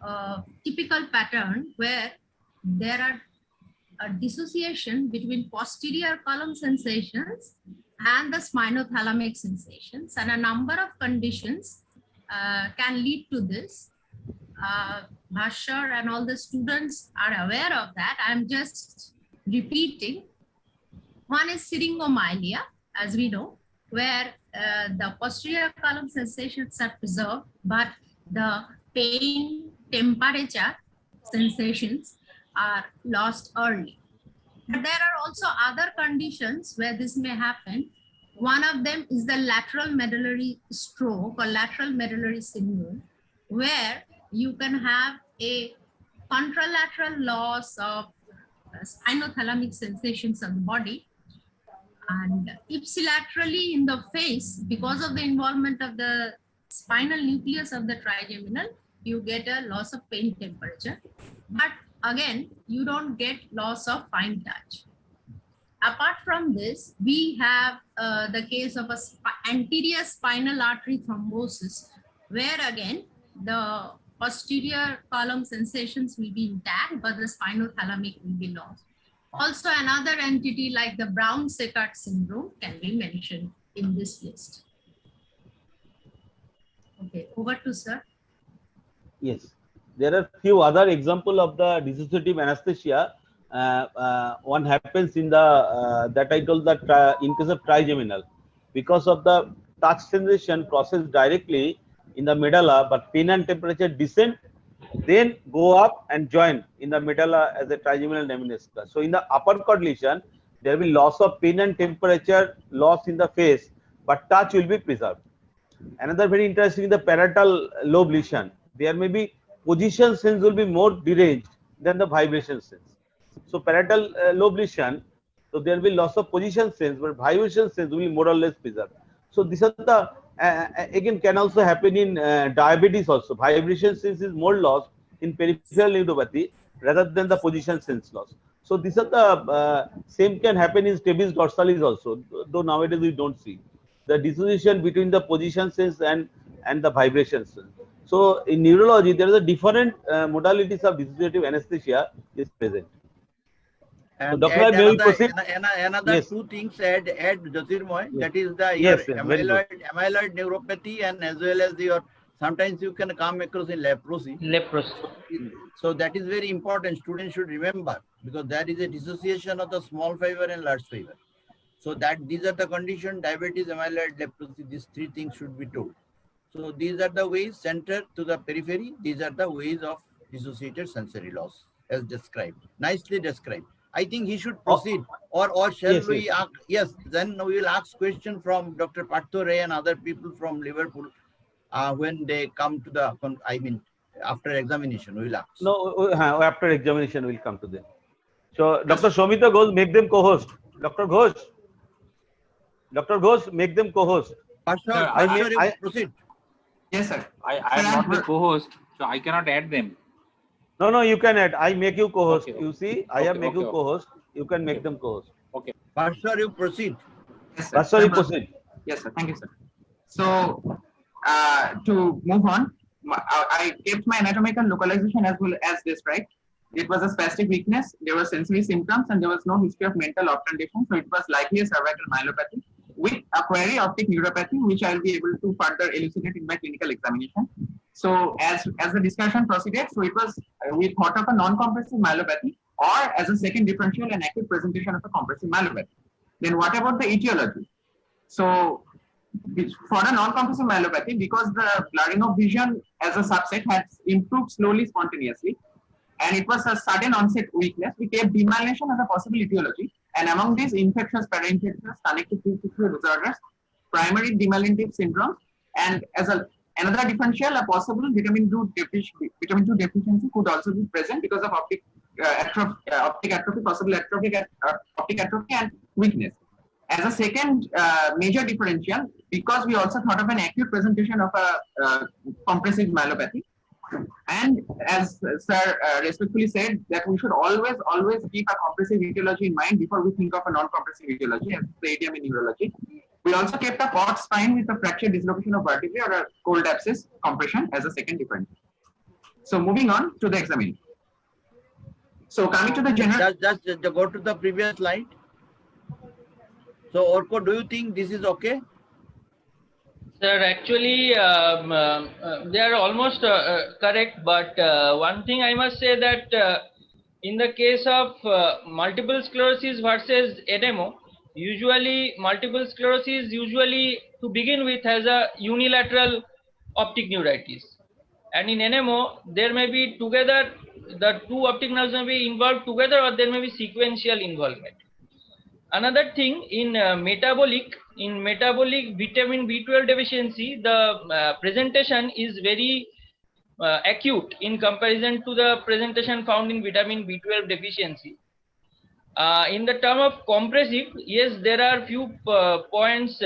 a typical pattern where there are a dissociation between posterior column sensations and the spinothalamic sensations, and a number of conditions can lead to this. Bhaswar and all the students are aware of that. I'm just repeating. One is syringomyelia, as we know, where the posterior column sensations are preserved, but the pain, temperature sensations are lost early. But there are also other conditions where this may happen. One of them is the lateral medullary stroke or lateral medullary syndrome, where you can have a contralateral loss of spinothalamic sensations of the body, and ipsilaterally in the face, because of the involvement of the spinal nucleus of the trigeminal, you get a loss of pain temperature. But again, you don't get loss of fine touch. Apart from this, we have the case of anterior spinal artery thrombosis, where again, the posterior column sensations will be intact, but the spinothalamic will be lost. Also, another entity like the Brown-Séquard syndrome can be mentioned in this list. Okay, over to sir. Yes, there are few other example of the dissociative anesthesia one happens in the that I told that in case of trigeminal, because of the touch sensation processed directly in the medulla, but pain and temperature descend, then go up and join in the medulla as a trigeminal lemniscus. So in the upper cord lesion, there will be loss of pain and temperature loss in the face, but touch will be preserved. Another very interesting is the parietal lobe lesion. There may be position sense will be more deranged than the vibration sense. So parietal lobe lesion, so there will be loss of position sense, but vibration sense will be more or less preserved. So these are the again can also happen in diabetes also. Vibration sense is more lost in peripheral neuropathy rather than the position sense loss. So these are the same can happen in stapes dorsalis also, though nowadays we don't see the dissociation between the position sense and the vibration sense. So in neurology, there is a different modalities of dissociative anesthesia is present. So And Dr. add may we proceed? another Yes. two things add Jyotirmoy, Yes. that is the your Yes, very good. amyloid neuropathy, and as well as your sometimes you can come across in leprosy. Leprosy. So that is very important. Students should remember, because that is a dissociation of the small fiber and large fiber. So that these are the conditions: diabetes, amyloid, leprosy. These three things should be told. So these are the ways center to the periphery. These are the ways of dissociated sensory loss as described. Nicely described. I think he should proceed, or shall Yes, we? yes. Yes, then we will ask question from Dr. Bhattacharya and other people from Liverpool when they come to the. I mean, after examination, we will ask. No, after examination we'll come to them. So Dr. Shomita Ghosh, make them co-host. Dr. Ghosh, make them co-host. Bhaswar, proceed. Yes, sir. I am not the co-host, so I cannot add them. No, you can add. I make you co-host. Okay, You see, I have make you co-host. You can make them co-host. Okay. Bhaswar, you proceed. Yes, sir. Bhaswar, you proceed. Yes, sir. Thank you, sir. So, to move on, I kept my anatomical localization as well as described. It was a spastic weakness. There were sensory symptoms, and there was no history of mental obtundation. So it was likely a cervical myelopathy with a query optic neuropathy, which I will be able to further elucidate in my clinical examination. So as the discussion proceeded, so it was we thought of a non-compressive myelopathy, or as a second differential and acute presentation of a compressive myelopathy. Then what about the etiology? So for a non-compressive myelopathy, because the blurring of vision as a subset has improved slowly, spontaneously, and it was a sudden onset weakness, we kept demyelination as a possible etiology. And among these infectious, parainfectious, connective tissue disorders, primary demyelinative syndrome, and as another differential, a possible vitamin 2 deficiency could also be present because of optic atrophy, possible optic atrophy and weakness. As a second major differential, because we also thought of an acute presentation of a compressive myelopathy. And as sir respectfully said, that we should always keep a compressive etiology in mind before we think of a non-compressive etiology, as the idiom in neurology. We also kept a caught spine with a fracture dislocation of vertebrae or a cold abscess compression as a second differential. So moving on to the examination. So coming to the general. Just go to the previous slide. So Orko, do you think this is okay? Sir, actually, they are almost correct, but one thing I must say that in the case of multiple sclerosis versus NMO, usually multiple sclerosis to begin with has a unilateral optic neuritis, and in NMO there may be together the two optic nerves may be involved together, or there may be sequential involvement. Another thing, in metabolic vitamin B12 deficiency, the presentation is very acute in comparison to the presentation found in vitamin B12 deficiency. In the term of compressive, yes, there are few points.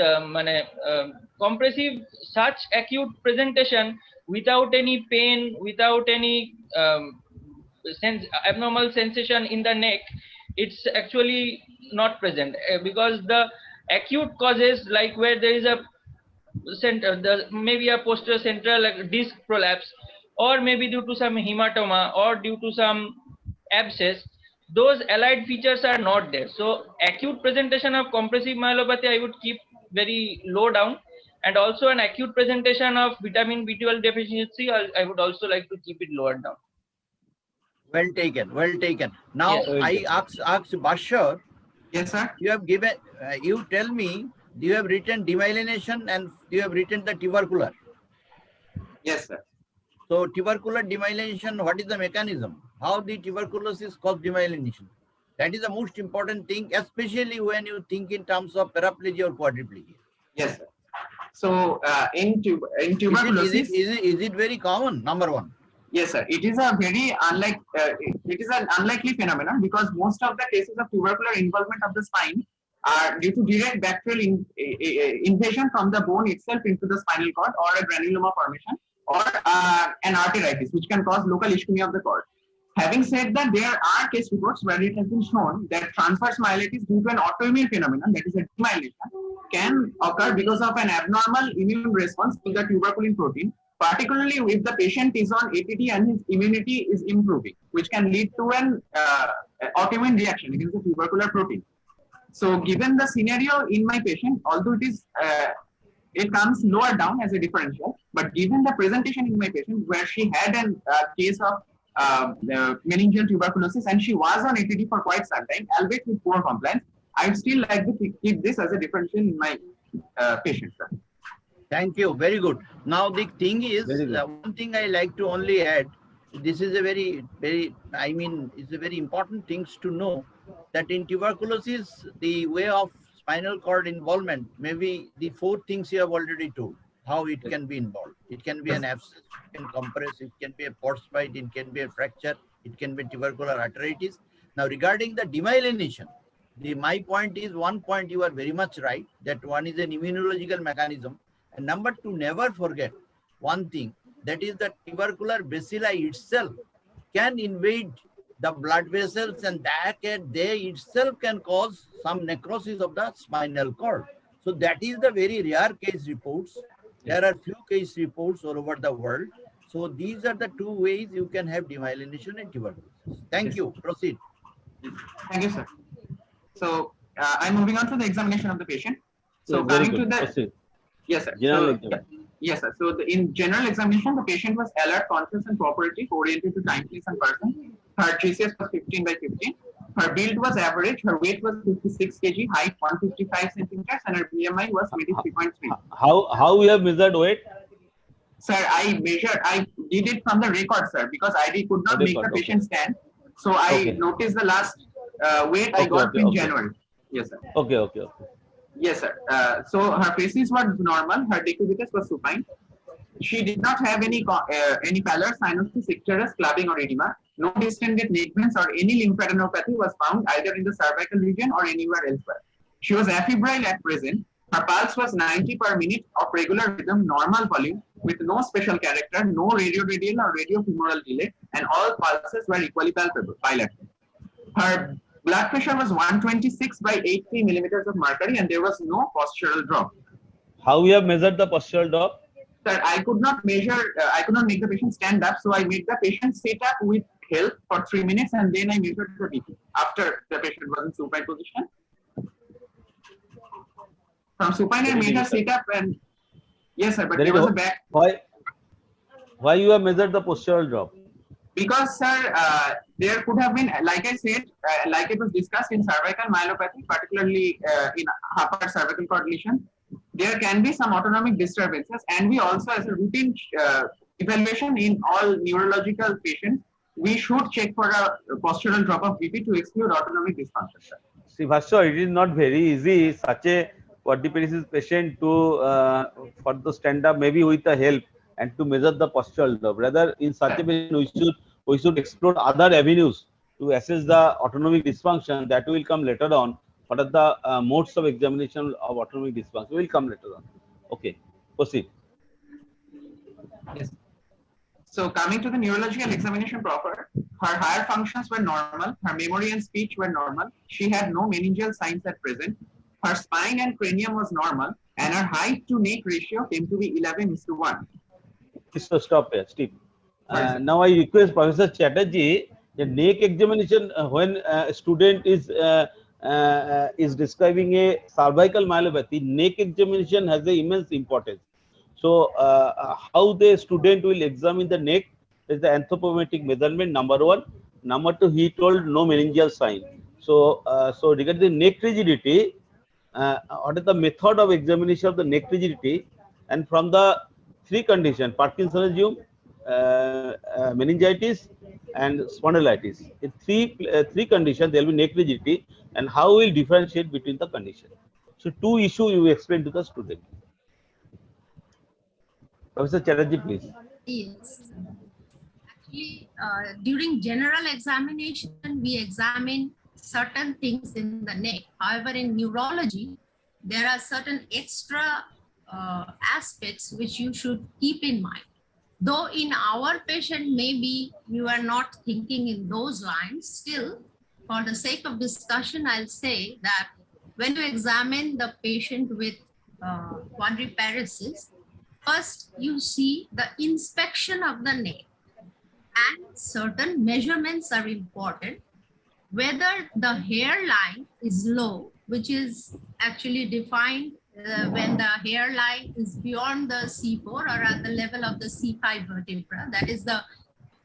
Compressive, such acute presentation without any pain, without any abnormal sensation in the neck, it's actually not present, because the acute causes, like where there is a maybe a posterior central disc prolapse, or maybe due to some hematoma or due to some abscess, those allied features are not there. So acute presentation of compressive myelopathy I would keep very low down, and also an acute presentation of vitamin B12 deficiency I would also like to keep it lower down. Well taken, well taken. Now Yes. I ask Bhaswar, Yes, sir. you have given, you tell me, you have written demyelination and you have written the tubercular. Yes, sir. So tubercular demyelination, what is the mechanism? How the tuberculosis cause demyelination? That is the most important thing, especially when you think in terms of paraplegia or quadriplegia. Yes, sir. So in tuberculosis, Is it very common? Number one. yes, sir. It is a very it is an unlikely phenomenon because most of the cases of tubercular involvement of the spine are due to direct bacterial invasion from the bone itself into the spinal cord or a granuloma formation or an arteritis, which can cause local ischemia of the cord. Having said that, there are case reports where it has been shown that transverse myelitis due to an autoimmune phenomenon, that is a demyelination, can occur because of an abnormal immune response to the tuberculin protein, particularly if the patient is on ATT and his immunity is improving, which can lead to an autoimmune reaction against the tubercular protein. So given the scenario in my patient, although it is it comes lower down as a differential, but given the presentation in my patient where she had a case of meningeal tuberculosis and she was on ATT for quite some time, albeit with poor compliance, I'd still like to keep this as a differential in my patient. Sir. Thank you. Very good. Now the thing is, one thing I like to only add, this is a very, I mean, it's a very important things to know that in tuberculosis, the way of spinal cord involvement, maybe the 4 things you have already told, how it can be involved. It can be an abscess, it can compress, it can be a frostbite, it can be a fracture, it can be tubercular arteritis. Now regarding the demyelination, my point is, one point you are very much right, that one is an immunological mechanism. And number 2, never forget one thing, that is that tubercular bacilli itself can invade the blood vessels and that they itself can cause some necrosis of the spinal cord. So that is the very rare case reports. There are few case reports all over the world. So these are the 2 ways you can have demyelination in tuberculosis. Thank you. Proceed. Thank you, sir. So I'm moving on to the examination of the patient. So very coming good. to the Proceed. yes, sir. General So, yes, sir. So in general examination, the patient was alert, conscious, and cooperative, oriented to time, place, and person. Her GCS was 15 by 15. Her build was average. Her weight was 56 kg, height 155 centimeters, and her BMI was 23.3. How you have measured weight? Sir, I did it from the record, sir, because I could not make the patient stand. So I noticed the last weight I got in January. Yes, sir. Okay. Yes, sir. So her faces were normal. Her decubitus was supine. She did not have any pallor, cyanosis, icterus, clubbing, or edema. No distended neck veins or any lymphadenopathy was found either in the cervical region or anywhere elsewhere. She was afebrile at present. Her pulse was 90 per minute of regular rhythm, normal volume, with no special character, no radioradial or radiofemoral delay, and all pulses were equally palpable, bilateral. Her blood pressure was 126 by 80 millimeters of mercury, and there was no postural drop. How you have measured the postural drop? Sir, I could not measure, I could not make the patient stand up, so I made the patient sit up with help for 3 minutes, and then I measured the BP after the patient was in supine position. From supine, I made her sit up, and yes, sir, but there was a back. Why you have measured the postural drop? Because, sir, there could have been, like I said, like it was discussed in cervical myelopathy, particularly in upper cervical cord lesion, there can be some autonomic disturbances, and we also, as a routine evaluation in all neurological patients, we should check for a postural drop of BP to exclude autonomic dysfunction. Sir. See, Bhaswar, it is not very easy such a quadriparesis patient to for the stand up, maybe with the help, and to measure the postural drop. Rather, in such a patient, we should explore other avenues to assess the autonomic dysfunction. That will come later on. What are the modes of examination of autonomic dysfunction? Will come later on. Okay, proceed. Yes. So coming to the neurological examination proper, her higher functions were normal, her memory and speech were normal, she had no meningeal signs at present, her spine and cranium was normal, and her height to neck ratio came to be 11:1. So stop here, Steve. Now I request Professor Chatterjee, the neck examination when a student is describing a cervical myelopathy, neck examination has an immense importance. So how the student will examine the neck is the anthropometric measurement, number 1. Number two, he told no meningeal sign. So, so regarding the neck rigidity, what is the method of examination of the neck rigidity? And from the three conditions, Parkinsonism, meningitis, and spondylitis. In three conditions, there will be neck rigidity, and how we will differentiate between the conditions. So, two issues you explain to the student. Professor Chatterjee, please. Yes. Actually, during general examination, we examine certain things in the neck. However, in neurology, there are certain extra aspects which you should keep in mind. Though in our patient, maybe you are not thinking in those lines, still, for the sake of discussion, I'll say that when you examine the patient with quadriparesis, first you see the inspection of the neck, and certain measurements are important. Whether the hairline is low, which is actually defined when the hairline is beyond the C4 or at the level of the C5 vertebra, that is the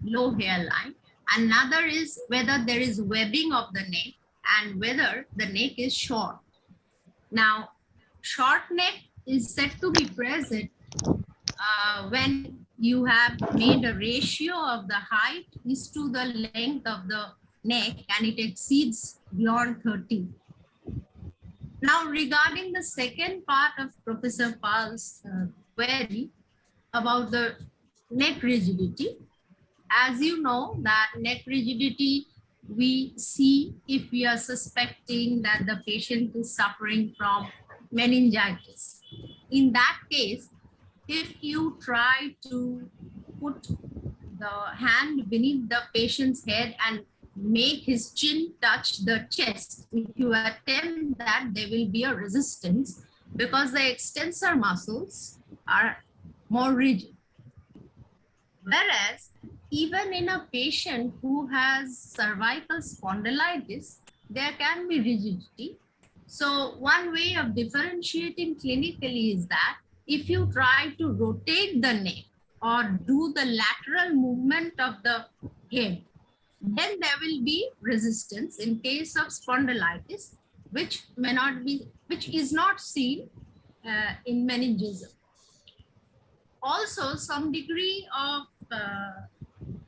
low hairline. Another is whether there is webbing of the neck and whether the neck is short. Now, short neck is said to be present when you have made a ratio of the height is to the length of the neck and it exceeds beyond 30. Now, regarding the second part of Professor Pal's query about the neck rigidity, as you know that neck rigidity we see if we are suspecting that the patient is suffering from meningitis. In that case, if you try to put the hand beneath the patient's head and make his chin touch the chest, if you attempt that, there will be a resistance because the extensor muscles are more rigid. Whereas, even in a patient who has cervical spondylitis, there can be rigidity. So one way of differentiating clinically is that if you try to rotate the neck or do the lateral movement of the head, then there will be resistance in case of spondylitis, which may not be, which is not seen in meningism. Also, some degree of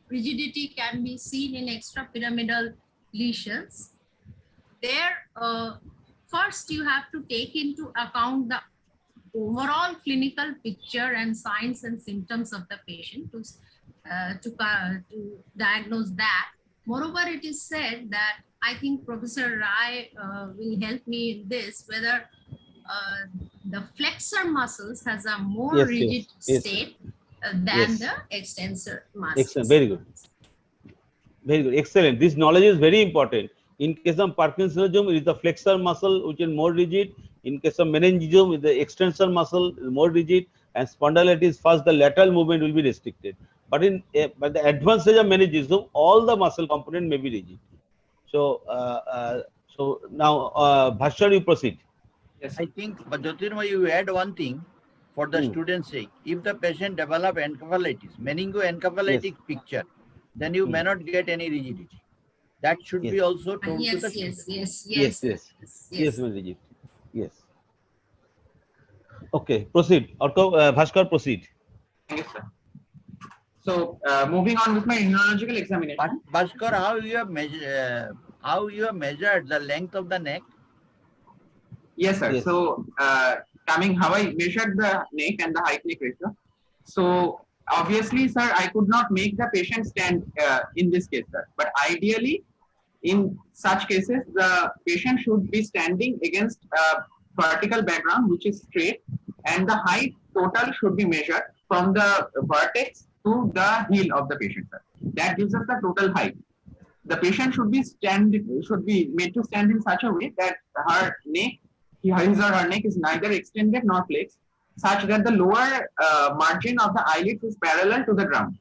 rigidity can be seen in extrapyramidal lesions. There, first you have to take into account the overall clinical picture and signs and symptoms of the patient to diagnose that. Moreover, it is said that I think Professor Rai will help me in this, whether the flexor muscles has a more rigid state than the extensor muscles. Excellent. Very good. Very good. Excellent. This knowledge is very important. In case of Parkinsonism, it is the flexor muscle which is more rigid. In case of meningism, the extensor muscle is more rigid, and spondylitis, first the lateral movement will be restricted. But in but the advanced stage of meningism, all the muscle component may be rigid. So, so now, Bhaswar, you proceed. Yes, I think, but Jyotirma, you add one thing for the student's sake. If the patient develop encephalitis, meningoencephalitic picture, then you may not get any rigidity. That should be also told to the Yes, rigid. Yes. Okay, proceed. Bhaskar, proceed. Thank you, sir. So, moving on with my immunological examination. Bhaskar, how you have measured the length of the neck? Yes, sir. Yes. So, how I measured the neck and the height neck ratio. So, obviously, sir, I could not make the patient stand in this case, sir. But ideally, in such cases, the patient should be standing against a vertical background, which is straight, and the height total should be measured from the vertex to the heel of the patient, sir. That gives us the total height. The patient should be made to stand in such a way that her neck, his or her neck is neither extended nor flexed, such that the lower margin of the eyelids is parallel to the ground.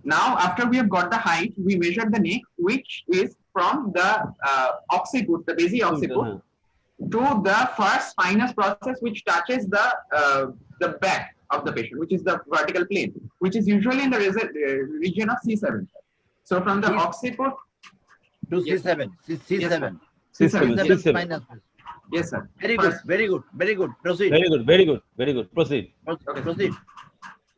Now, after we have got the height, we measure the neck, which is from the occiput, the basic occiput, to the first spinous process, which touches the back of the patient, which is the vertical plane, which is usually in the region of C7. So from the occiput to C7. C7. C7. Yes, C7. Minus. yes, sir. Very good. Very good. Very good. Proceed. Very good. Very good. Very good. Proceed. Okay. Proceed.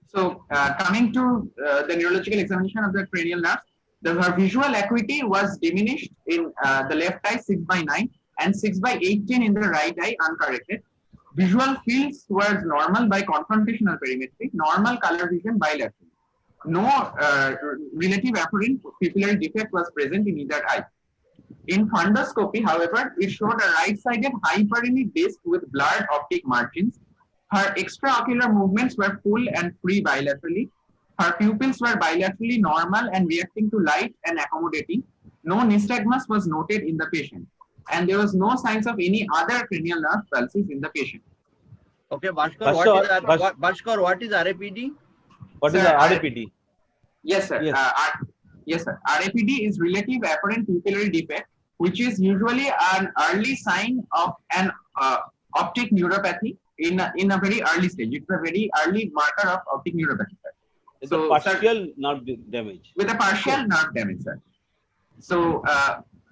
So coming to the neurological examination of the cranial nerves, her visual acuity was diminished in the left eye 6/9 and 6/18 in the right eye uncorrected. Visual fields were normal by confrontational perimetry, normal color vision bilateral. No relative apparent pupillary defect was present in either eye. In fundoscopy, however, it showed a right-sided hyperemic disc with blurred optic margins. Her extraocular movements were full and free bilaterally. Her pupils were bilaterally normal and reacting to light and accommodating. No nystagmus was noted in the patient. And there was no signs of any other cranial nerve pulses in the patient. Okay, Bhaswar, what is RAPD? What is the RAPD? Yes, sir. Yes. Yes, sir. RAPD is relative apparent pupillary defect, which is usually an early sign of an optic neuropathy in a very early stage. It's a very early marker of optic neuropathy, sir. It's a partial nerve damage. With a partial nerve damage, sir. So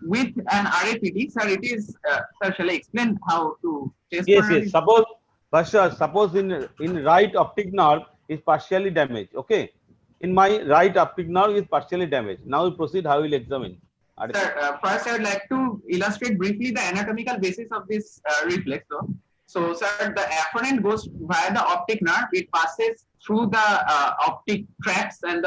with an RAPD, sir, it is, sir, shall I explain how to test? Yes, yes. Suppose in right optic nerve is partially damaged. Okay. In my right optic nerve is partially damaged. Now we proceed how we will examine. Sir, first I would like to illustrate briefly the anatomical basis of this reflex. So, sir, the afferent goes via the optic nerve. It passes through the optic tracts and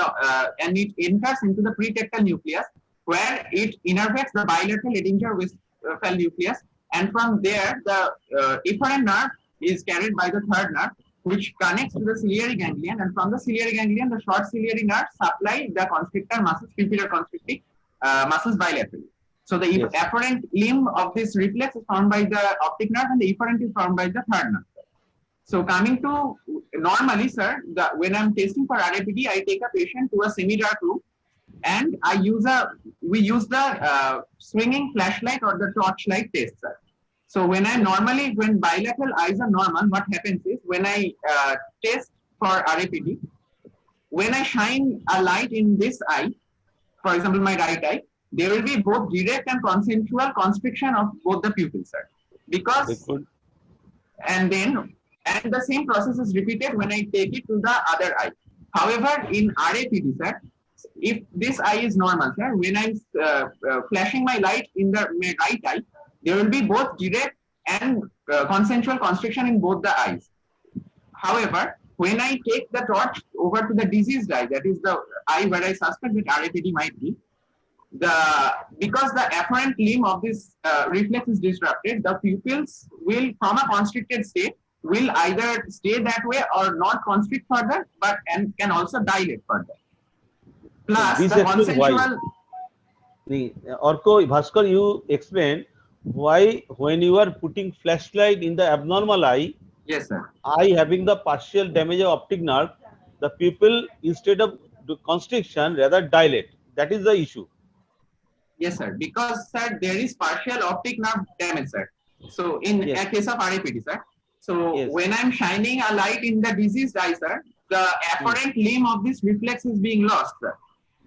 it enters into the pretectal nucleus, where it innervates the bilateral Edinger-Westphal nucleus, and from there the efferent nerve is carried by the third nerve, which connects to the ciliary ganglion, and from the ciliary ganglion, the short ciliary nerve supply the constrictor muscles, pupillar constricting muscles bilaterally. So the afferent limb of this reflex is formed by the optic nerve, and the efferent is formed by the third nerve. So coming to normally, sir, when I'm testing for RAPD, I take a patient to a semi-dark room, and we use the swinging flashlight or the torchlight test, sir. So when bilateral eyes are normal, what happens is when I test for RAPD, when I shine a light in this eye, for example, my right eye, there will be both direct and consensual constriction of both the pupils, sir. And the same process is repeated when I take it to the other eye. However, in RAPD, sir, if this eye is normal, sir, when I'm flashing my light in my right eye, there will be both direct and consensual constriction in both the eyes. However, when I take the torch over to the diseased eye, that is the eye where I suspect that RAPD might be, because the afferent limb of this reflex is disrupted, the pupils will, from a constricted state, will either stay that way or not constrict further, and can also dilate further. Plus, the consensual. Orko, Bhaskar, you explain why when you are putting flashlight in the abnormal eye, yes, sir, eye having the partial damage of optic nerve, the pupil instead of constriction rather dilate. That is the issue. Yes, sir. Because, sir, there is partial optic nerve damage, sir. So in a case of RAPD, sir. So when I'm shining a light in the diseased eye, sir, the afferent limb of this reflex is being lost, sir.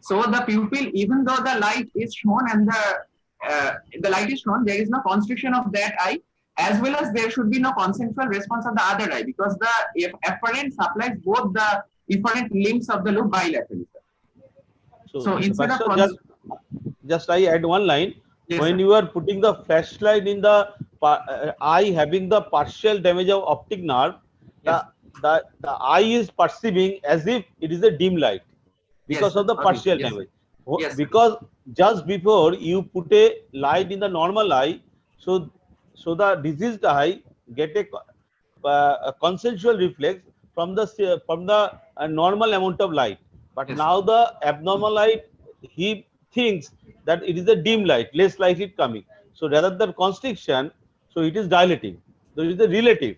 So the pupil, even though the light is shown and the light is shown, there is no constriction of that eye, as well as there should be no consensual response of the other eye, because the afferent supplies both the efferent limbs of the loop bilaterally. So instead of just I add one line. Yes, when sir. you are putting the flashlight in the eye having the partial damage of optic nerve, Yes. the eye is perceiving as if it is a dim light because Yes, of the okay. partial Yes. damage. Yes. Because just before you put a light in the normal eye, so the diseased eye get a consensual reflex from the normal amount of light. But Yes. now the abnormal light, he thinks that it is a dim light, less light is coming. So rather than constriction, so it is dilating. There is a relative.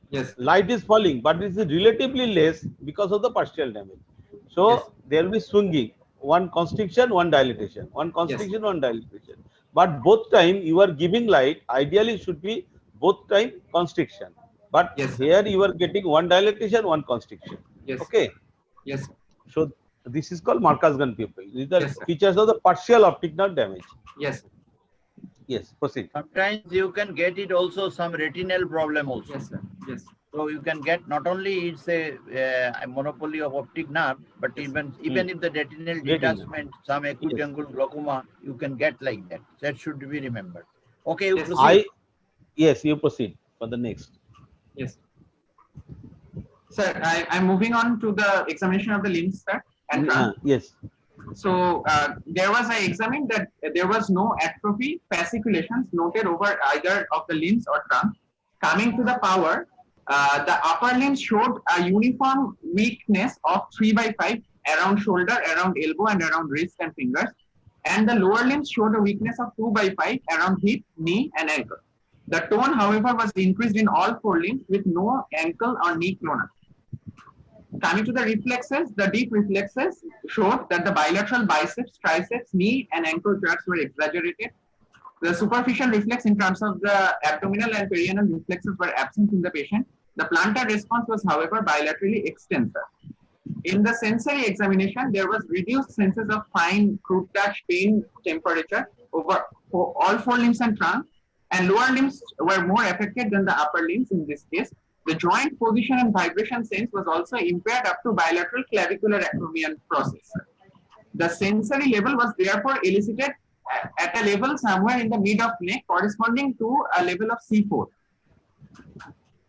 Yes. Light is falling, but it is relatively less because of the partial damage. So Yes. there will be swinging, one constriction, one dilatation, one constriction, one dilatation. But both time you are giving light, ideally should be both time constriction. But Yes. here you are getting one dilatation, one constriction. Yes. Okay. Yes. So This is called Marcus gun pupil. These are Yes, sir. features of the partial optic nerve damage. Yes. Yes, proceed. Sometimes you can get it also some retinal problem also. Yes, sir. Yes. So you can get not only it's a monopoly of optic nerve, but Yes. even if the retinal Retinal. detachment, some acute Yes. angle glaucoma, you can get like that. That should be remembered. Okay, you Yes. proceed. Yes, you proceed for the next. Yes. Sir, I'm moving on to the examination of the limbs, sir, and trunk. Yes. So there was, I examined that there was no atrophy fasciculations noted over either of the limbs or trunk. Coming to the power, the upper limb showed a uniform weakness of 3/5 around shoulder, around elbow, and around wrist and fingers. And the lower limbs showed a weakness of 2/5 around hip, knee, and ankle. The tone, however, was increased in all four limbs with no ankle or knee clonus. Coming to the reflexes, the deep reflexes showed that the bilateral biceps, triceps, knee, and ankle jerks were exaggerated. The superficial reflex in terms of the abdominal and perineal reflexes were absent in the patient. The plantar response was, however, bilaterally extensor. In the sensory examination, there was reduced senses of fine, crude touch, pain, temperature over all four limbs and trunk, and lower limbs were more affected than the upper limbs in this case. The joint position and vibration sense was also impaired up to bilateral clavicular acromion process. The sensory level was therefore elicited at a level somewhere in the mid of neck corresponding to a level of C4.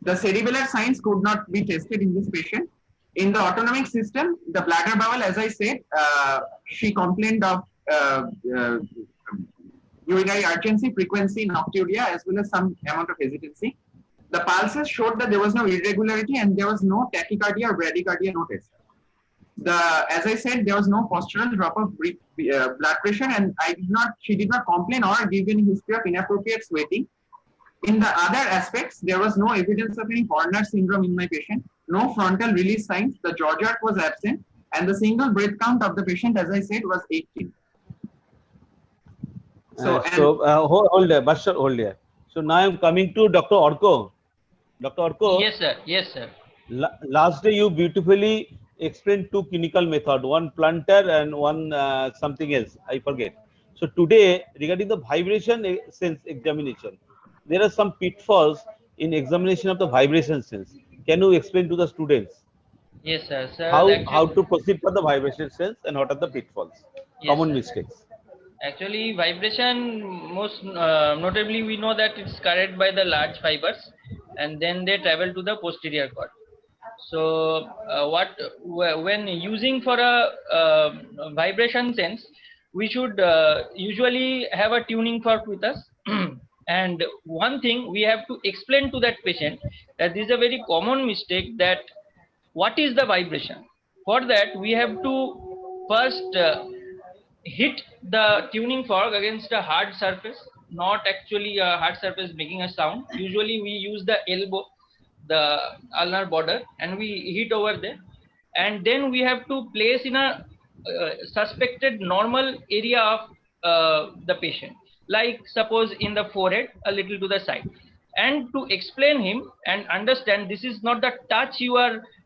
The cerebellar signs could not be tested in this patient. In the autonomic system, the bladder bowel, as I said, she complained of urinary urgency, frequency, nocturia, as well as some amount of hesitancy. The pulses showed that there was no irregularity and there was no tachycardia or bradycardia noticed. As I said, there was no postural drop of blood pressure, and she did not complain or give any history of inappropriate sweating. In the other aspects, there was no evidence of any Horner syndrome in my patient, no frontal release signs, the jaw jerk was absent, and the single breath count of the patient, as I said, was 18. Hold there, Bhaswar, hold there. So now I'm coming to Dr. Orko. Dr. Orko. Yes, sir. Yes, sir. Last day you beautifully explained two clinical methods, one plantar and one something else, I forget. So today, regarding the vibration sense examination, there are some pitfalls in examination of the vibration sense. Can you explain to the students? Yes, sir. How to proceed for the vibration sense and what are the pitfalls, common mistakes? Actually, vibration, most notably, we know that it's carried by the large fibers, and then they travel to the posterior cord. So, when using for a vibration sense, we should usually have a tuning fork with us. And one thing we have to explain to that patient that this is a very common mistake, that what is the vibration. For that, we have to first hit the tuning fork against a hard surface, not actually a hard surface making a sound. Usually we use the elbow, the ulnar border, and we hit over there, and then we have to place in a suspected normal area of the patient, like suppose in the forehead, a little to the side, and to explain him and understand this is not the touch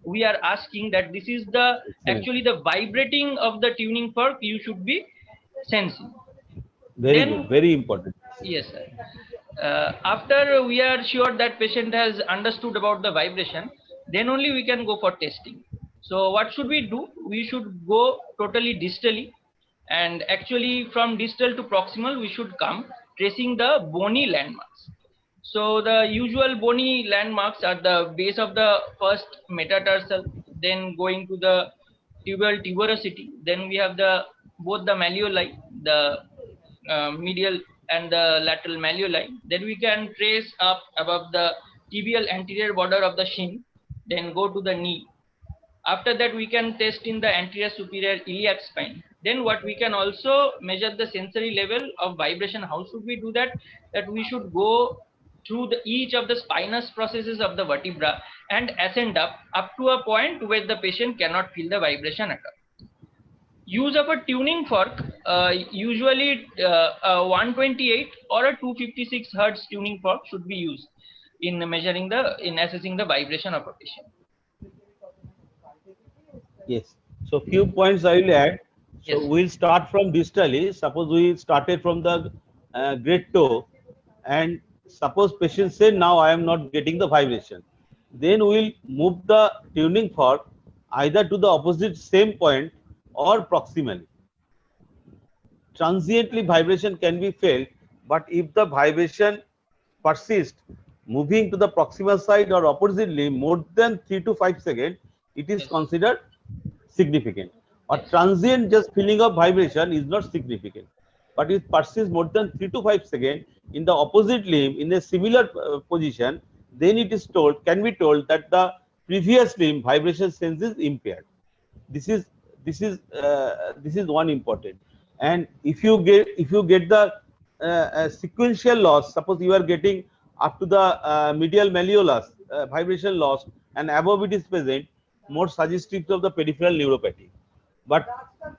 we are asking, that this is the actually the vibrating of the tuning fork you should be sensing. Very good, very important. Yes, sir. After we are sure that patient has understood about the vibration, then only we can go for testing. So what should we do? We should go totally distally, and actually from distal to proximal we should come tracing the bony landmarks. So the usual bony landmarks are the base of the first metatarsal, then going to the tubular tuberosity, then we have both the malleoli, the medial and the lateral malleoli. Then we can trace up above the tibial anterior border of the shin, then go to the knee. After that, we can test in the anterior superior iliac spine. Then what we can also measure the sensory level of vibration. How should we do that? That we should go through each of the spinous processes of the vertebra and ascend up to a point where the patient cannot feel the vibration at all. Use of a tuning fork, usually a 128 or a 256 hertz tuning fork should be used in assessing the vibration of a patient. Yes. So few points I will add. So Yes. we'll start from distally. Suppose we started from the great toe, and suppose patient say now I am not getting the vibration. Then we'll move the tuning fork either to the opposite same point or proximally. Transiently vibration can be felt, but if the vibration persists, moving to the proximal side or opposite limb more than 3 to 5 seconds, it is Yes. considered significant. Or Yes. transient just feeling of vibration is not significant. But if persists more than 3 to 5 seconds in the opposite limb in a similar position, then it is told, can be told that the previous limb vibration sense is impaired. This is this is one important. And if you get the sequential loss, suppose you are getting up to the medial malleolus vibration loss and above it is present, more suggestive of the peripheral neuropathy. But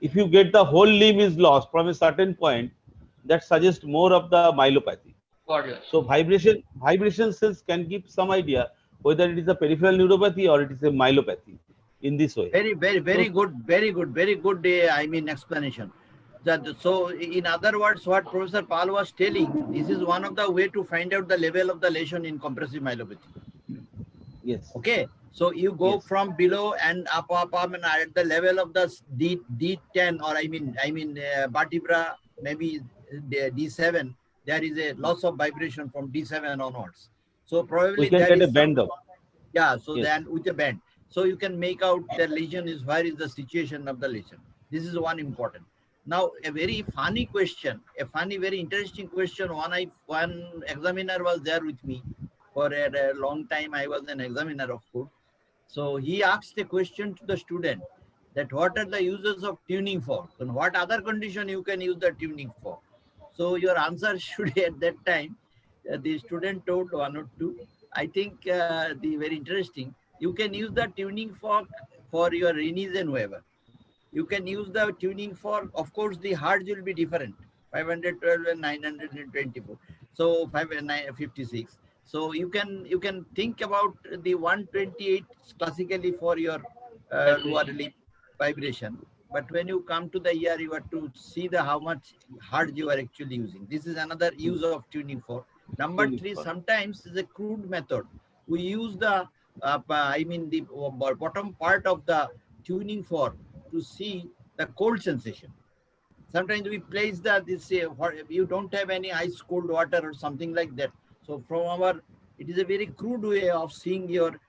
if you get the whole limb is lost from a certain point, that suggests more of the myelopathy. Got you. So vibration cells can give some idea whether it is a peripheral neuropathy or it is a myelopathy in this way. Very good, I mean, explanation. So, in other words, what Professor Pal was telling, this is one of the way to find out the level of the lesion in compressive myelopathy. Yes. Okay. So you go Yes. from below and up, and at the level of the D10, or I mean, vertebra, maybe D7, there is a loss of vibration from D7 onwards. So probably We can there get a is some, bend up. yeah. So Yes. then with a bend, so you can make out the lesion is where is the situation of the lesion. This is one important. Now a very funny question, very interesting question. One examiner was there with me for a long time. I was an examiner of food. So he asked a question to the student that what are the uses of tuning fork and what other condition you can use the tuning fork. So your answer should at that time, the student told one or two. I think the very interesting. You can use the tuning fork for your Renis and Weber. You can use the tuning fork. Of course, the hertz will be different, 512 and 924. So 556. So you can think about the 128 classically for your lower lip vibration. But when you come to the ear, you have to see the how much hertz you are actually using. This is another use of tuning fork. Number three, sometimes is a crude method. We use the the bottom part of the tuning fork to see the cold sensation. Sometimes we place this you don't have any ice cold water or something like that. So from it is a very crude way of seeing your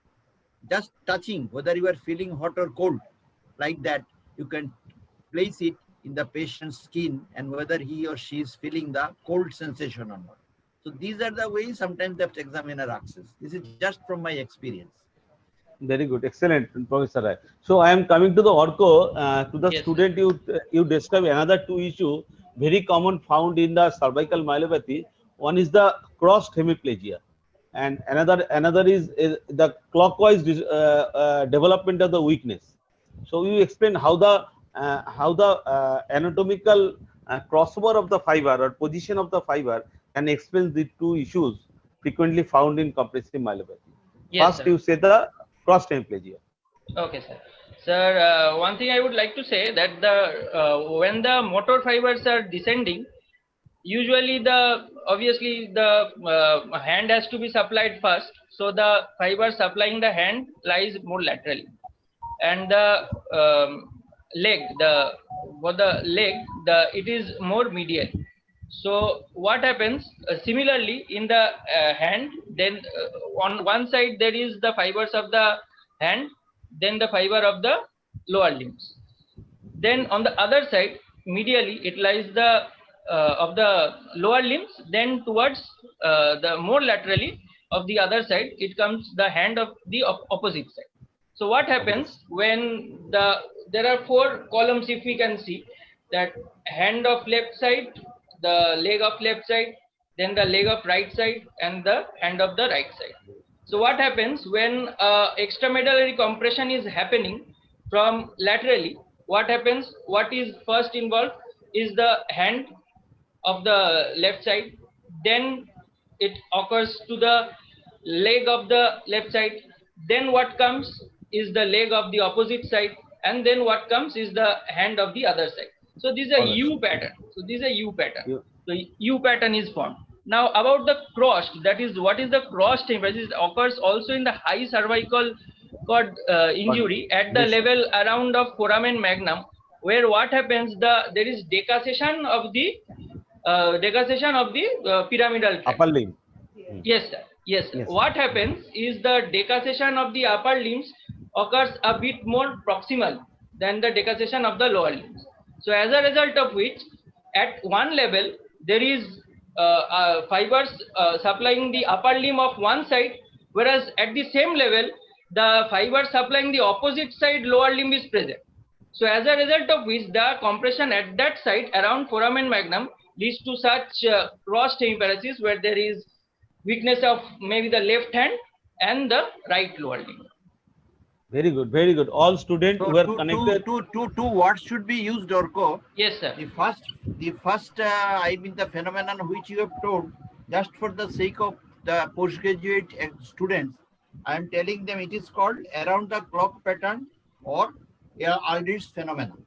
just touching whether you are feeling hot or cold. Like that, you can place it in the patient's skin and whether he or she is feeling the cold sensation or not. So these are the ways sometimes the examiner access. This is just from my experience. Very good, excellent, Professor Rai. So I am coming to the orco, to the Yes, student. You describe another two issue very common found in the cervical myelopathy. One is the crossed hemiplegia, and another is the clockwise development of the weakness. So you explain how the anatomical crossover of the fiber or position of the fiber can explain the two issues frequently found in compressive myelopathy. Yes, First, sir. you say the cross hemiplegia. Okay, sir. Sir, one thing I would like to say that when the motor fibers are descending, usually obviously the hand has to be supplied first. So the fiber supplying the hand lies more laterally, and the leg, it is more medial. So what happens similarly in the hand, then on one side there is the fibers of the hand, then the fiber of the lower limbs, then on the other side medially it lies the of the lower limbs, then towards the more laterally of the other side it comes the hand of the opposite side. So what happens when there are four columns, if we can see that hand of left side, the leg of left side, then the leg of right side, and the hand of the right side. So what happens when extramedullary compression is happening from laterally? What happens? What is first involved is the hand of the left side, then it occurs to the leg of the left side, then what comes is the leg of the opposite side, and then what comes is the hand of the other side. So this is a All right. U pattern. So this is a U pattern. U. So U pattern is formed. Now about the crossed, that is what is the crossed hemorrhage occurs also in the high cervical cord injury at the Yes. level around of foramen magnum, where what happens, there is decussation of the pyramidal tract. Upper limb. Yes, sir. Yes, sir. Yes. What happens is the decussation of the upper limbs occurs a bit more proximal than the decussation of the lower limbs. So as a result of which, at one level, there is fibers supplying the upper limb of one side, whereas at the same level, the fibers supplying the opposite side lower limb is present. So as a result of which, the compression at that site around foramen magnum leads to such crossed hemiparesis, where there is weakness of maybe the left hand and the right lower limb. Very good, very good. All students So who are connected. to what should be used, Orko? Yes, sir. The first I mean the phenomenon which you have told, just for the sake of the postgraduate students, I am telling them it is called around the clock pattern or Aldridge phenomenon.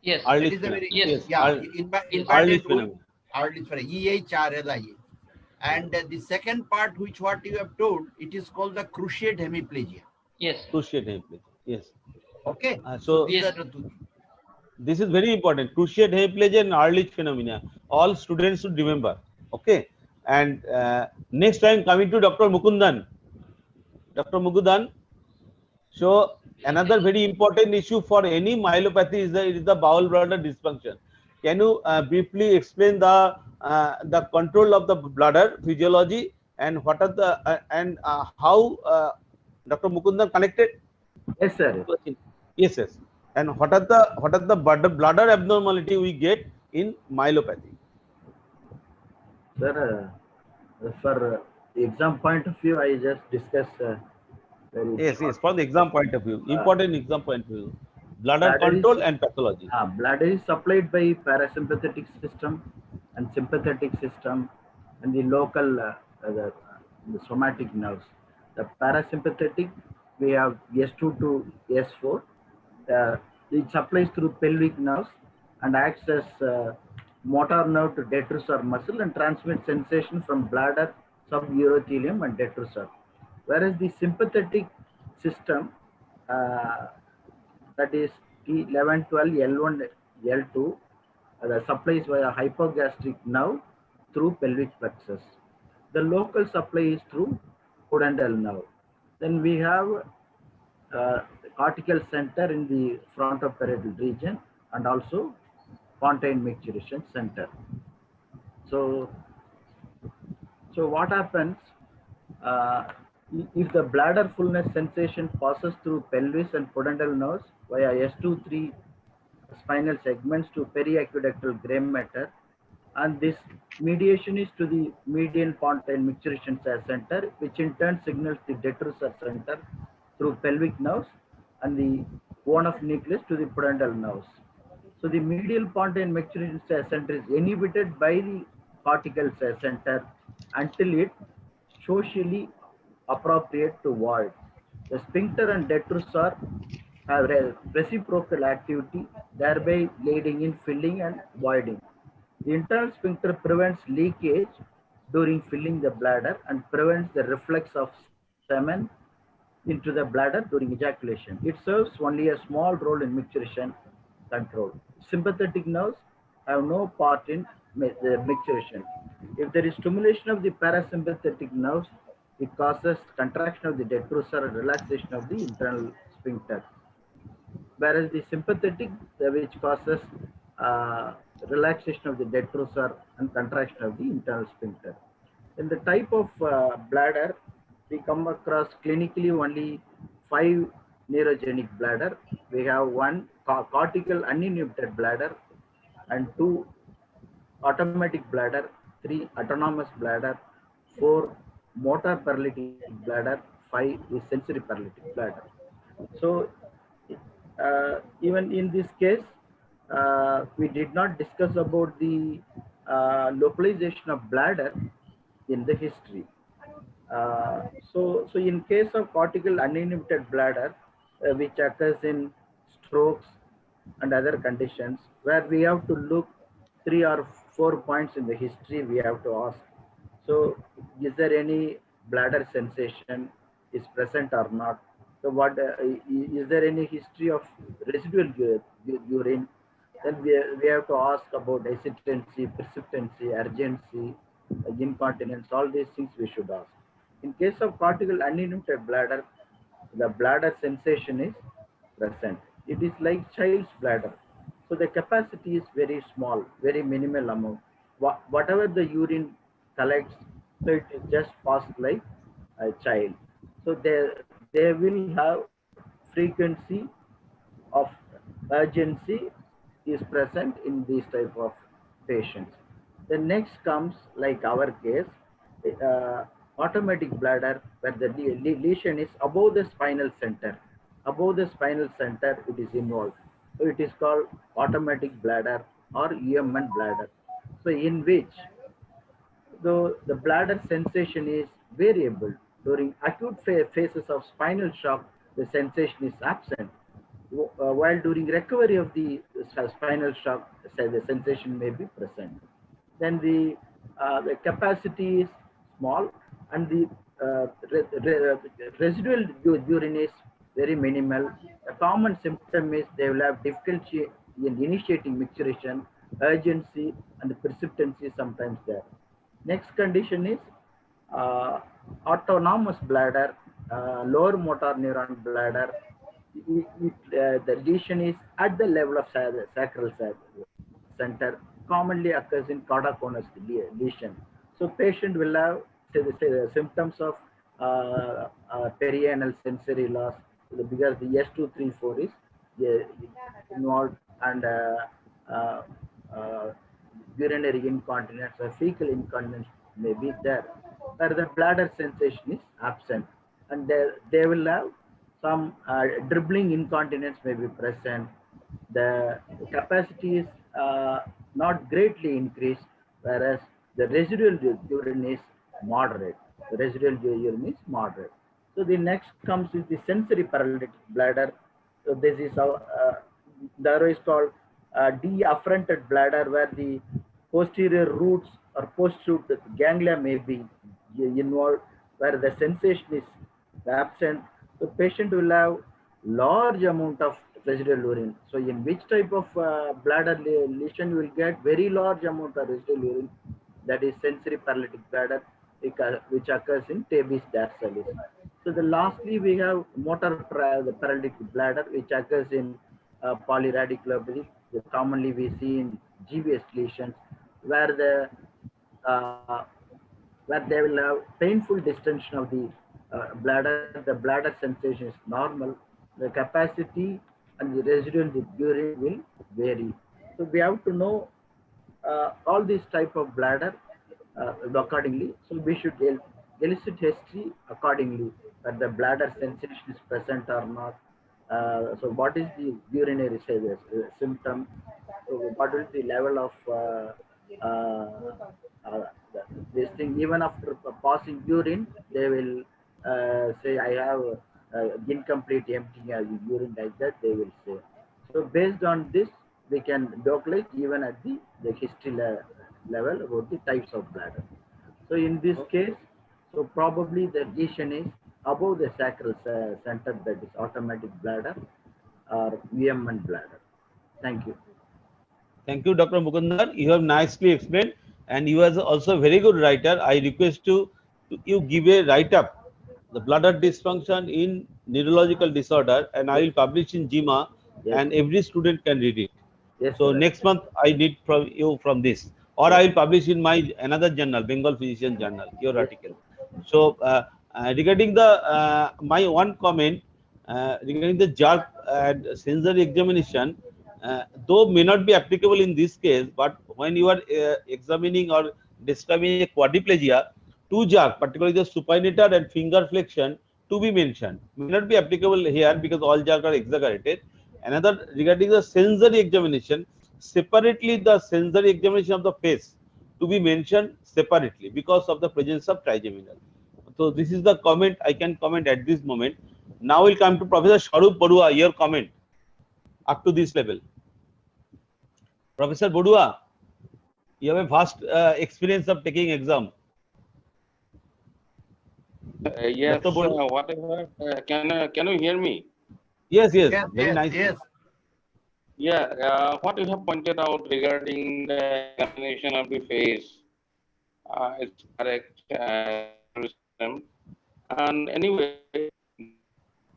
Yes. That Early is a very Yes. Early phenomenon. Aldridge phenomenon. EHRLIA. And the second part, which what you have told, it is called the cruciate hemiplegia. Yes. Cruciate hemiplegia. Yes. Okay. So these yes. are the two. This is very important. Cruciate hemiplegia and Ehrlich phenomena. All students should remember. Okay. And next time coming to Dr. Mukundan. Dr. Mukundan. So another very important issue for any myelopathy is the bowel bladder dysfunction. Can you briefly explain the control of the bladder physiology and what are the how Dr. Mukundan connected? Yes, sir. Yes, yes. And what are the bladder abnormality we get in myelopathy? Sir, for the exam point of view, I just discussed. Yes, yes. From the exam point of view, important exam point of view, bladder Bladder control is- and pathology. Bladder is supplied by parasympathetic system and sympathetic system and the local the somatic nerves. The parasympathetic, we have S2 to S4. It supplies through pelvic nerves and acts as motor nerve to detrusor muscle and transmits sensation from bladder, suburothelium and detrusor. Whereas the sympathetic system, that is T11, 12, L1, L2, supplies via hypogastric nerve through pelvic plexus. The local supply is through pudendal nerve. Then we have the cortical center in the frontoparietal region and also pontine micturition center. So what happens if the bladder fullness sensation passes through pelvis and pudendal nerves via S2-3 spinal segments to periaqueductal gray matter, and this mediation is to the median pontine micturition center, which in turn signals the detrusor center through pelvic nerves and the bone of nucleus to the pudendal nerves. So the medial pontine micturition center is inhibited by the cortical center until it socially appropriate to void. The sphincter and detrusor have reciprocal activity, thereby leading in filling and voiding. The internal sphincter prevents leakage during filling the bladder and prevents the reflux of semen into the bladder during ejaculation. It serves only a small role in micturition control. Sympathetic nerves have no part in the micturition. If there is stimulation of the parasympathetic nerves, it causes contraction of the detrusor and relaxation of the internal sphincter. Whereas the sympathetic, which causes relaxation of the detrusor and contraction of the internal sphincter. In the type of bladder, we come across clinically only 5 neurogenic bladder. We have 1 cortical uninhibited bladder and 2 automatic bladder, 3 autonomous bladder, 4 motor paralytic bladder, 5 is sensory paralytic bladder. So even in this case, we did not discuss about the localization of bladder in the history. So in case of cortical uninhibited bladder, which occurs in strokes, and other conditions where we have to look 3 or 4 points in the history we have to ask. So is there any bladder sensation is present or not? So what is there any history of residual urine? Then we have to ask about hesitancy, precipitancy, urgency, incontinence, all these things we should ask. In case of cortical uninhibited bladder, the bladder sensation is present. It is like child's bladder. So the capacity is very small, very minimal amount. Whatever the urine collects, so it is just passed like a child. So they will have frequency of urgency is present in these type of patients. The next comes like our case, automatic bladder, where the lesion is above the spinal center. Above the spinal center, it is involved. So it is called automatic bladder or UMN bladder. So in which the bladder sensation is variable. During acute phases of spinal shock, the sensation is absent. While during recovery of the spinal shock, the sensation may be present. Then the capacity is small, and the residual urine is very minimal. A common symptom is they will have difficulty in initiating micturition, urgency, and the precipitancy sometimes there. Next condition is autonomous bladder, lower motor neuron bladder. The lesion is at the level of sacral center, commonly occurs in caudaconus lesion. So patient will have the symptoms of perianal sensory loss, because the S234 is involved, and urinary incontinence or fecal incontinence may be there, where the bladder sensation is absent, and they will have some dribbling incontinence may be present. The capacity is not greatly increased, whereas the residual urine is moderate. The residual urine is moderate. So the next comes with the sensory paralytic bladder. So this is our the other is called de-afferented bladder, where the posterior roots or post-root ganglia may be involved, where the sensation is absent. So patient will have large amount of residual urine. So in which type of bladder lesion you will get very large amount of residual urine? That is sensory paralytic bladder, which occurs in tabes dorsalis. So the lastly we have motor paralytic bladder, which occurs in polyradiculopathy. Commonly we see in GBS lesions, where they will have painful distension of the bladder. The bladder sensation is normal. The capacity and the residual urine will vary. So we have to know all these type of bladder accordingly. So we should elicit history accordingly, that the bladder sensation is present or not. So what is the urinary symptom? What is the level of this thing? Even after passing urine, they will say, I have incomplete emptying urine, like that they will say. So based on this, we can localize even at the history level about the types of bladder. So in this case, so probably the lesion is above the sacral center, that is automatic bladder or UMN bladder. Thank you. Thank you, Dr. Mukundar. You have nicely explained, and you are also a very good writer. I request you give a write-up, the bladder dysfunction in neurological disorder, and I will publish in JIMA, Yes. and every student can read it. Yes, So sir. next month I need from you from this, or I will publish in my another journal, Bengal Physician Journal, your Yes. article. So regarding the my one comment regarding the jerk and sensory examination, though may not be applicable in this case, but when you are examining or describing a quadriplegia, two jerk, particularly the supinator and finger flexion, to be mentioned, may not be applicable here because all jerk are exaggerated. Another regarding the sensory examination, separately the sensory examination of the face to be mentioned separately because of the presence of trigeminal. So this is the comment I can comment at this moment. Now we'll come to Professor Sharup Barua, your comment. up to this level. Professor Bodua, you have a vast experience of taking exam. Yes, Dr. Bodua. whatever. Can you hear me? Yes, yes, Yes, very yes, nice. yes. Yeah, what you have pointed out regarding the examination of the face, it's correct. And anyway,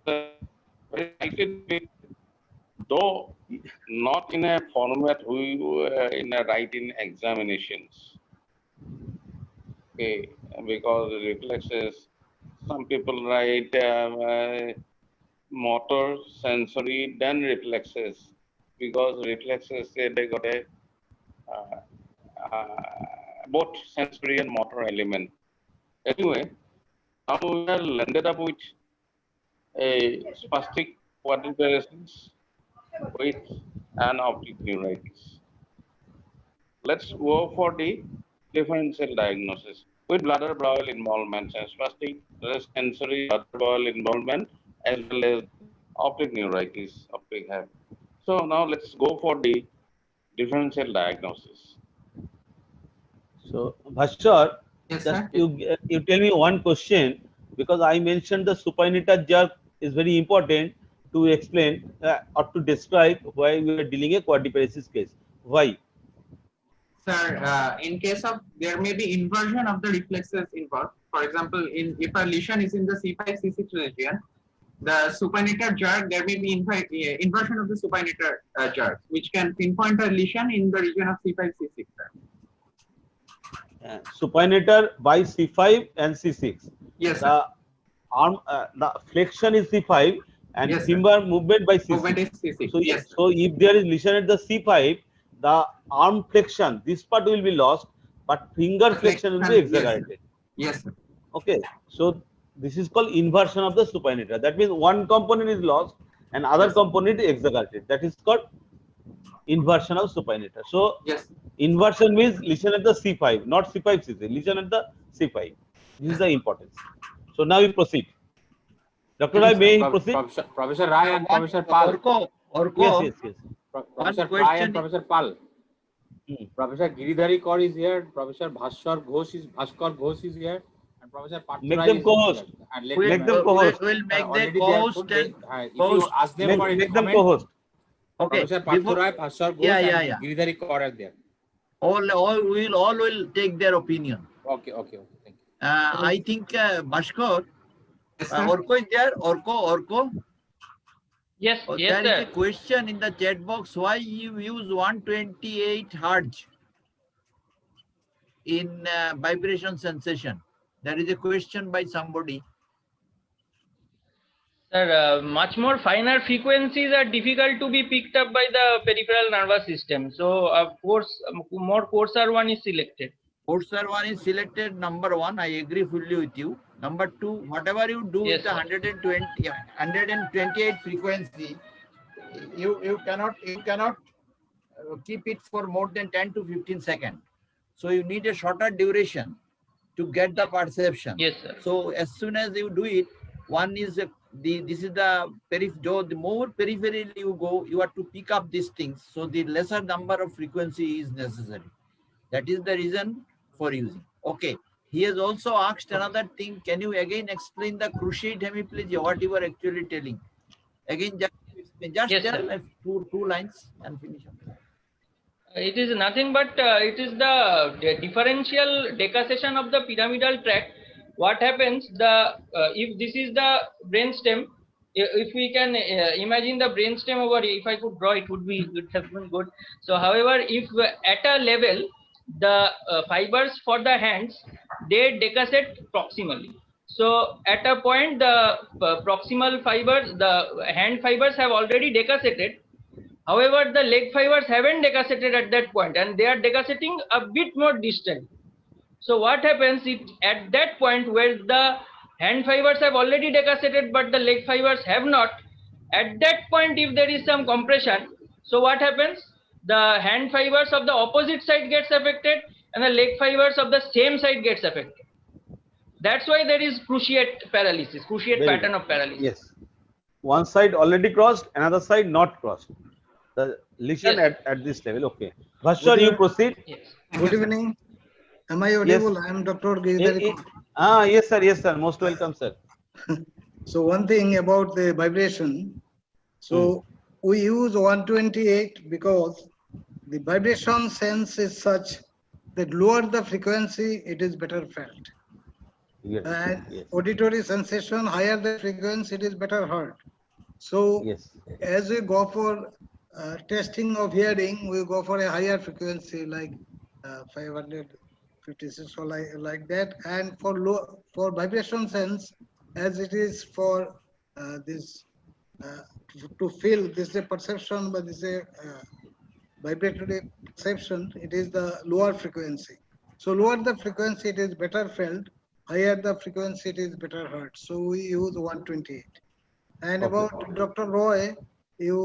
very nicely, though not in a format we in a writing examinations. Okay, because reflexes, some people write motor, sensory, then reflexes, because reflexes say they got a both sensory and motor element. Anyway, now we are landed up with a spastic quadriparesis with an optic neuritis. Let's go for the differential diagnosis with bladder bowel involvement and spastic sensory bladder bowel involvement as well as optic neuritis, optic head. So now let's go for the differential diagnosis. So, Bhaswar, Yes, just sir. you tell me one question, because I mentioned the supinator jerk is very important to explain or to describe why we are dealing a quadriparesis case. Why? Sir, in case of, there may be inversion of the reflexes involved. For example, if a lesion is in the C5, C6 region, the supinator jerk, there may be inversion of the supinator jerk, which can pinpoint a lesion in the region of C5, C6. Supinator by C5 and C6. Yes, The arm, the flexion is C5 and yes, femur movement by C6. Movement is C6. So, Yes, so if there is lesion at the C5, the arm flexion, this part will be lost, but finger flexion will be exaggerated. Yes, sir. Okay, so this is called inversion of the supinator. That means one component is lost and other component is exaggerated. That is called inversion of supinator. So, yes, inversion means lesion at the C5, not C5, C6, lesion at the C5. This is the importance. So now we proceed. Dr. Rai, may I proceed? Professor Rai and Professor Pal. Orko, Yes, yes, yes. Professor Rai question and Professor Pal. Professor Giridhari Kaur is here. Professor Bhaswar Ghosh is here. And Professor Make Bhattacharya them is co-host. here. And Make them co-host. We'll make them already co-host they are and put, if you ask them for any Make them comment, co-host. okay. Professor Before, Bhattacharya, Bhaswar Ghosh yeah. and Giridhari Kaur are there. all will take their opinion. Okay, thank you. I think Bhaskar, yes, sir. Orko is there. Orko. Yes, yes, There is a sir. question in the chat box. Why you use 128 Hz in vibration sensation? There is a question by somebody. Sir, much more finer frequencies are difficult to be picked up by the peripheral nervous system. So, of course, more coarser one is selected. Coarser one is selected. Number one, I agree fully with you. Number two, whatever you do with the 128 frequency, you cannot keep it for more than 10 to 15 seconds. So you need a shorter duration to get the perception. Yes, sir. So as soon as you do it, one is this is the the more peripherally you go, you have to pick up these things. So the lesser number of frequency is necessary. That is the reason for using. Okay. He has also asked another thing. Can you again explain the cruciate hemiplegia? What you were actually telling? Again, just Yes, tell sir. two lines and finish up. It is nothing but it is the differential decussation of the pyramidal tract. What happens, if this is the brainstem, if we can imagine the brainstem over here, if I could draw, it would have been good. So, however, if at a level the fibers for the hands, they decussate proximally. So, at a point, the proximal fibers, the hand fibers have already decussated. However, the leg fibers haven't decussated at that point and they are decussating a bit more distant. So what happens if at that point where the hand fibers have already decussated but the leg fibers have not, at that point if there is some compression, so what happens? The hand fibers of the opposite side gets affected and the leg fibers of the same side gets affected. That's why there is cruciate paralysis, cruciate pattern of paralysis. Yes. One side already crossed, another side not crossed. the lesion Yes. at this level. Okay. Bhaswar, you proceed. Yes. Good evening. Am I audible? I am Dr. Giridhari. Yes, sir. Yes, sir. Most welcome, sir. So one thing about the vibration. So we use 128 because the vibration sense is such that lower the frequency, it is better felt. Yes. And Yes. auditory sensation, higher the frequency, it is better heard. So Yes. as we go for testing of hearing, we go for a higher frequency like 556 or like that. And for vibration sense, as it is for this to feel, this is a perception, but this is a vibratory perception, it is the lower frequency. So lower the frequency, it is better felt. Higher the frequency, it is better heard. So we use 128. And Okay. about Dr. Roy, you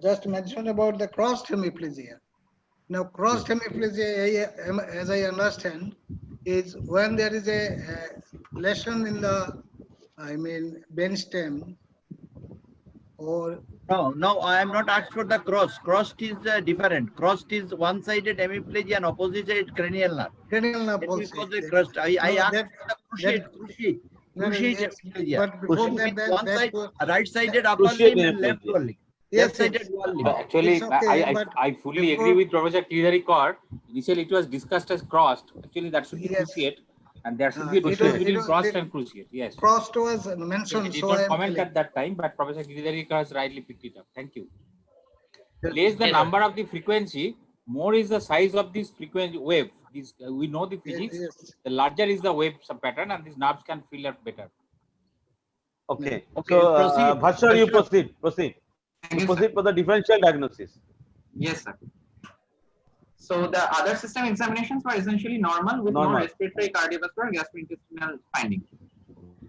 just mentioned about the crossed hemiplegia. Now, crossed hemiplegia, as I understand, is when there is a lesion in the, brainstem, or No, I am not asked for the cross. Crossed is different. Crossed is one-sided hemiplegia and opposite cranial nerve. cranial nerve That we palsy. call the crust. I No, asked that- for the cruciate. No, no, Cruciate yes, hemiplegia. but before With that, one side, right-sided upper Cruciate limb and left hemiplegia. lower limb. Yes, Left-sided yes. dual limb. Actually, It's okay, but I fully before- agree with Professor Giridhari Kaur. Initially, it was discussed as crossed. Actually, that should be Yes. cruciate, and there should be a It was- difference it between was- crossed it- and cruciate. Yes. crossed was I mentioned, did so I not am comment telling. at that time, but Professor Giridhari Kaur has rightly picked it up. Thank you. Less the Yes, number of the frequency, more is the size of this frequency wave. This we know the physics. Yes. The larger is the wave pattern, and these nerves can feel it better. Okay. Okay, So, proceed. Bhaswar, you Bhaswar. proceed. Thank You you, proceed sir. for the differential diagnosis. Yes, sir. So the other system examinations were essentially normal with no Normal. respiratory, cardiovascular, gastrointestinal findings.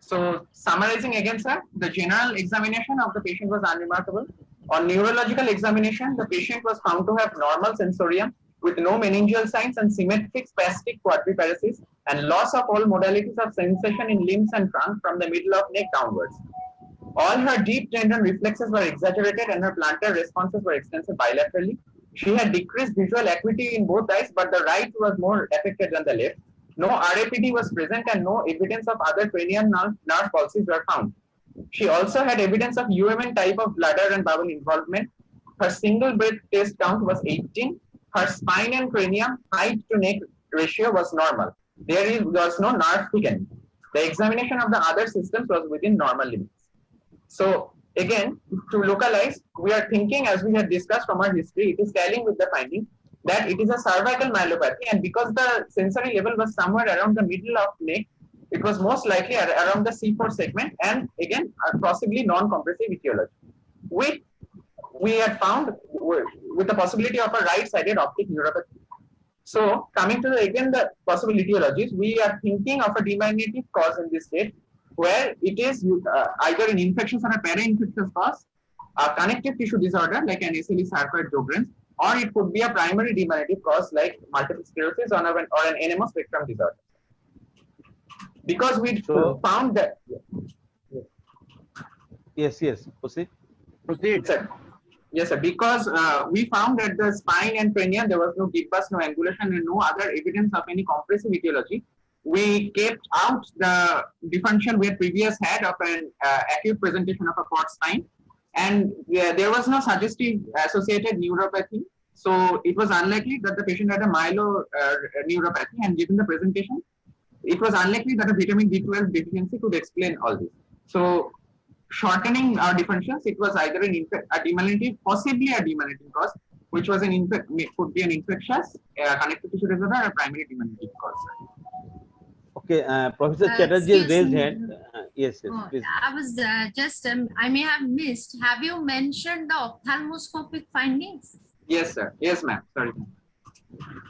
So summarizing again, sir, the general examination of the patient was unremarkable. On neurological examination, the patient was found to have normal sensorium with no meningeal signs and symmetric spastic quadriparesis and loss of all modalities of sensation in limbs and trunk from the middle of neck downwards. All her deep tendon reflexes were exaggerated and her plantar responses were extensive bilaterally. She had decreased visual acuity in both eyes, but the right was more affected than the left. No RAPD was present and no evidence of other cranial nerve palsies were found. She also had evidence of UMN type of bladder and bowel involvement. Her single breath test count was 18. Her spine and cranium height to neck ratio was normal. There was no nerve thickening. The examination of the other systems was within normal limits. So again, to localize, we are thinking, as we had discussed from our history, it is telling with the finding that it is a cervical myelopathy, and because the sensory level was somewhere around the middle of neck, it was most likely around the C4 segment, and again, possibly non-compressive etiology. We had found with the possibility of a right-sided optic neuropathy. So coming to the possible etiologies, we are thinking of a demyelinative cause in this state, where it is either an infectious or a para-infectious cause, a connective tissue disorder like an SLE sarcoid Sjogren's, or it could be a primary demyelinative cause like multiple sclerosis or an NMO spectrum disorder. Because we found that. Yes, proceed. Proceed. Sir. Yes, sir. Because we found that the spine and cranium, there was no gibbus, no angulation, and no other evidence of any compressive etiology. We kept out the differential we had previous had of an acute presentation of a quad spine, and there was no suggestive associated neuropathy. So it was unlikely that the patient had a myeloneuropathy, and given the presentation, it was unlikely that a vitamin B12 deficiency could explain all this. So shortening our differentials, it was either a demyelinative, possibly a demyelinative cause, which was could be an infectious connective tissue disorder or a primary demyelinative cause. Okay, Professor Chatterjee has excuse raised me. hand. Yes, Oh, please. I was just, I may have missed. Have you mentioned the ophthalmoscopic findings? Yes, sir. Yes, ma'am. Sorry.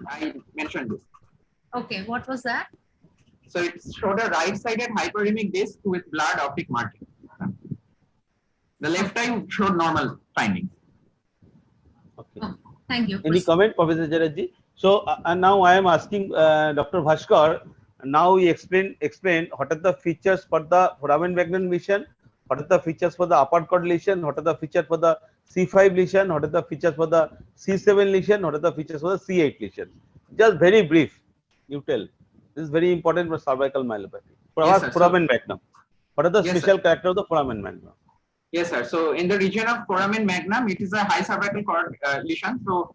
I mentioned this. Okay, what was that? So it showed a right-sided hyperemic disc with blurred optic margin. The left eye showed normal findings. Okay. Oh, thank you. Any comment, Professor Chatterjee? So now I am asking Dr. Bhaskar. Now we explain what are the features for the foramen magnum lesion, what are the features for the upper cord lesion, what are the features for the C5 lesion, what are the features for the C7 lesion, what are the features for the C8 lesion. Just very brief, you tell. This is very important for cervical myelopathy. Yes, sir. Foramen magnum. What are the Yes, special sir. character of the foramen magnum? Yes, sir. So in the region of foramen magnum, it is a high cervical cord lesion. So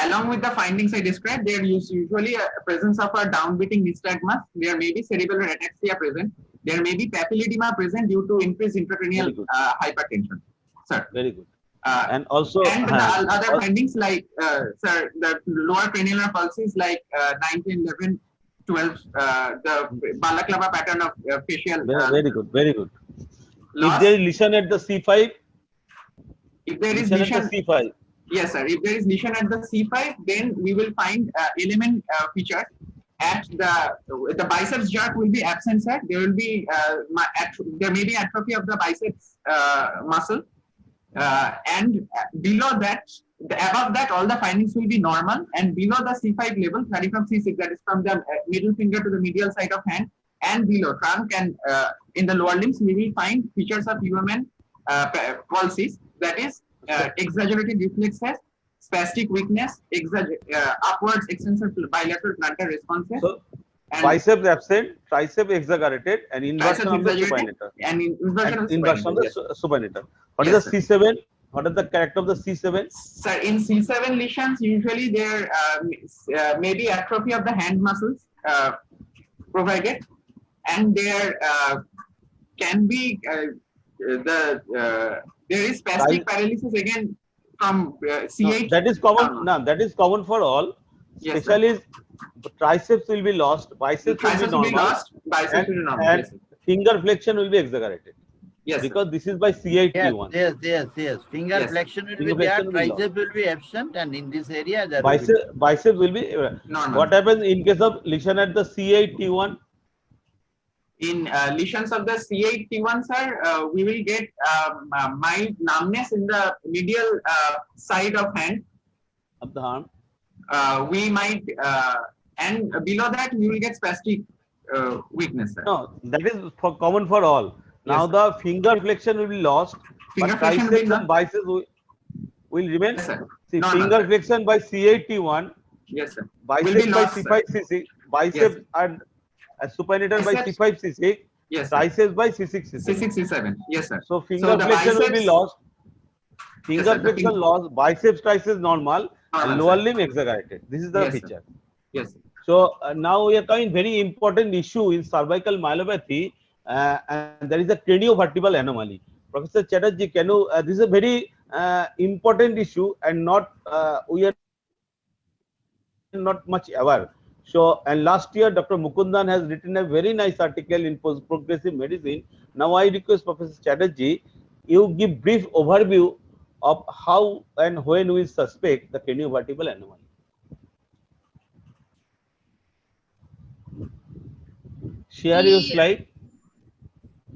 along with the findings I described, there is usually a presence of a downbeating nystagmus. There may be cerebral ataxia present. There may be papilledema present due to increased intracranial hypertension. Sir. Very good. And also, and the other findings like, sir, the lower cranial pulses like 19, 11, 12, the balaclava pattern of facial. Very good, very good. Loss. If there is lesion at the C5, if there is lesion at the C5. Yes, sir. If there is lesion at the C5, then we will find element features. At the biceps jerk will be absent, sir. There will be there may be atrophy of the biceps muscle, and below that, above that, all the findings will be normal, and below the C5 level, 30 from C6, that is from the middle finger to the medial side of hand, and below trunk and in the lower limbs, we will find features of human pulses, that is exaggerated reflexes, spastic weakness, upwards extensor bilateral plantar responses. So, biceps absent, tricep exaggerated, and inversion Tricep of the exaggerated, supinator. and inversion of the supinator. What Yes, is the C7? What is the character of the C7? Sir, in C7 lesions, usually there may be atrophy of the hand muscles provided, and there can be there is spastic paralysis again from C8. No, that is common. No, that is common for all. Yes, Especially triceps will be lost, biceps will be triceps normal, will be lost, biceps will be normal. and Yes, finger flexion will be exaggerated. yes, Because this is by C8 T1. Yes. Finger Yes. flexion will Finger be there, flexion will be tricep will be absent, and in this area there will be. Biceps will be. normal. What happens in case of lesion at the C8 T1? In lesions of the C8 T1, sir, we will get mild numbness in the medial side of hand. Of the arm. We might, and below that, we will get spastic weakness, sir. No, that is common for all. Now Yes, the finger flexion will be lost, Finger but flexion will triceps be and biceps will remain. Yes, sir. See, Normal, finger sir. flexion by C8 T1, Yes, sir. biceps Will be by lost, sir. C5 C6, biceps and supinator by Biceps- C5 C6, Yes, sir. triceps by C6 C7. C6, C7. Yes, sir. So finger the flexion will be biceps- lost. Finger sir, the flexion finger- lost, biceps triceps normal, and Normal, lower sir. limb exaggerated. This is the Yes, sir. feature. Yes. So now we are coming very important issue in cervical myelopathy, and there is a craniovertebral anomaly. Professor Chatterjee, can you? This is a very important issue, and not we are not much aware. So, and last year, Dr. Mukundan has written a very nice article in Progressive Medicine. Now, I request Professor Chatterjee, you give brief overview of how and when we suspect the craniovertebral anomaly. Share your slide.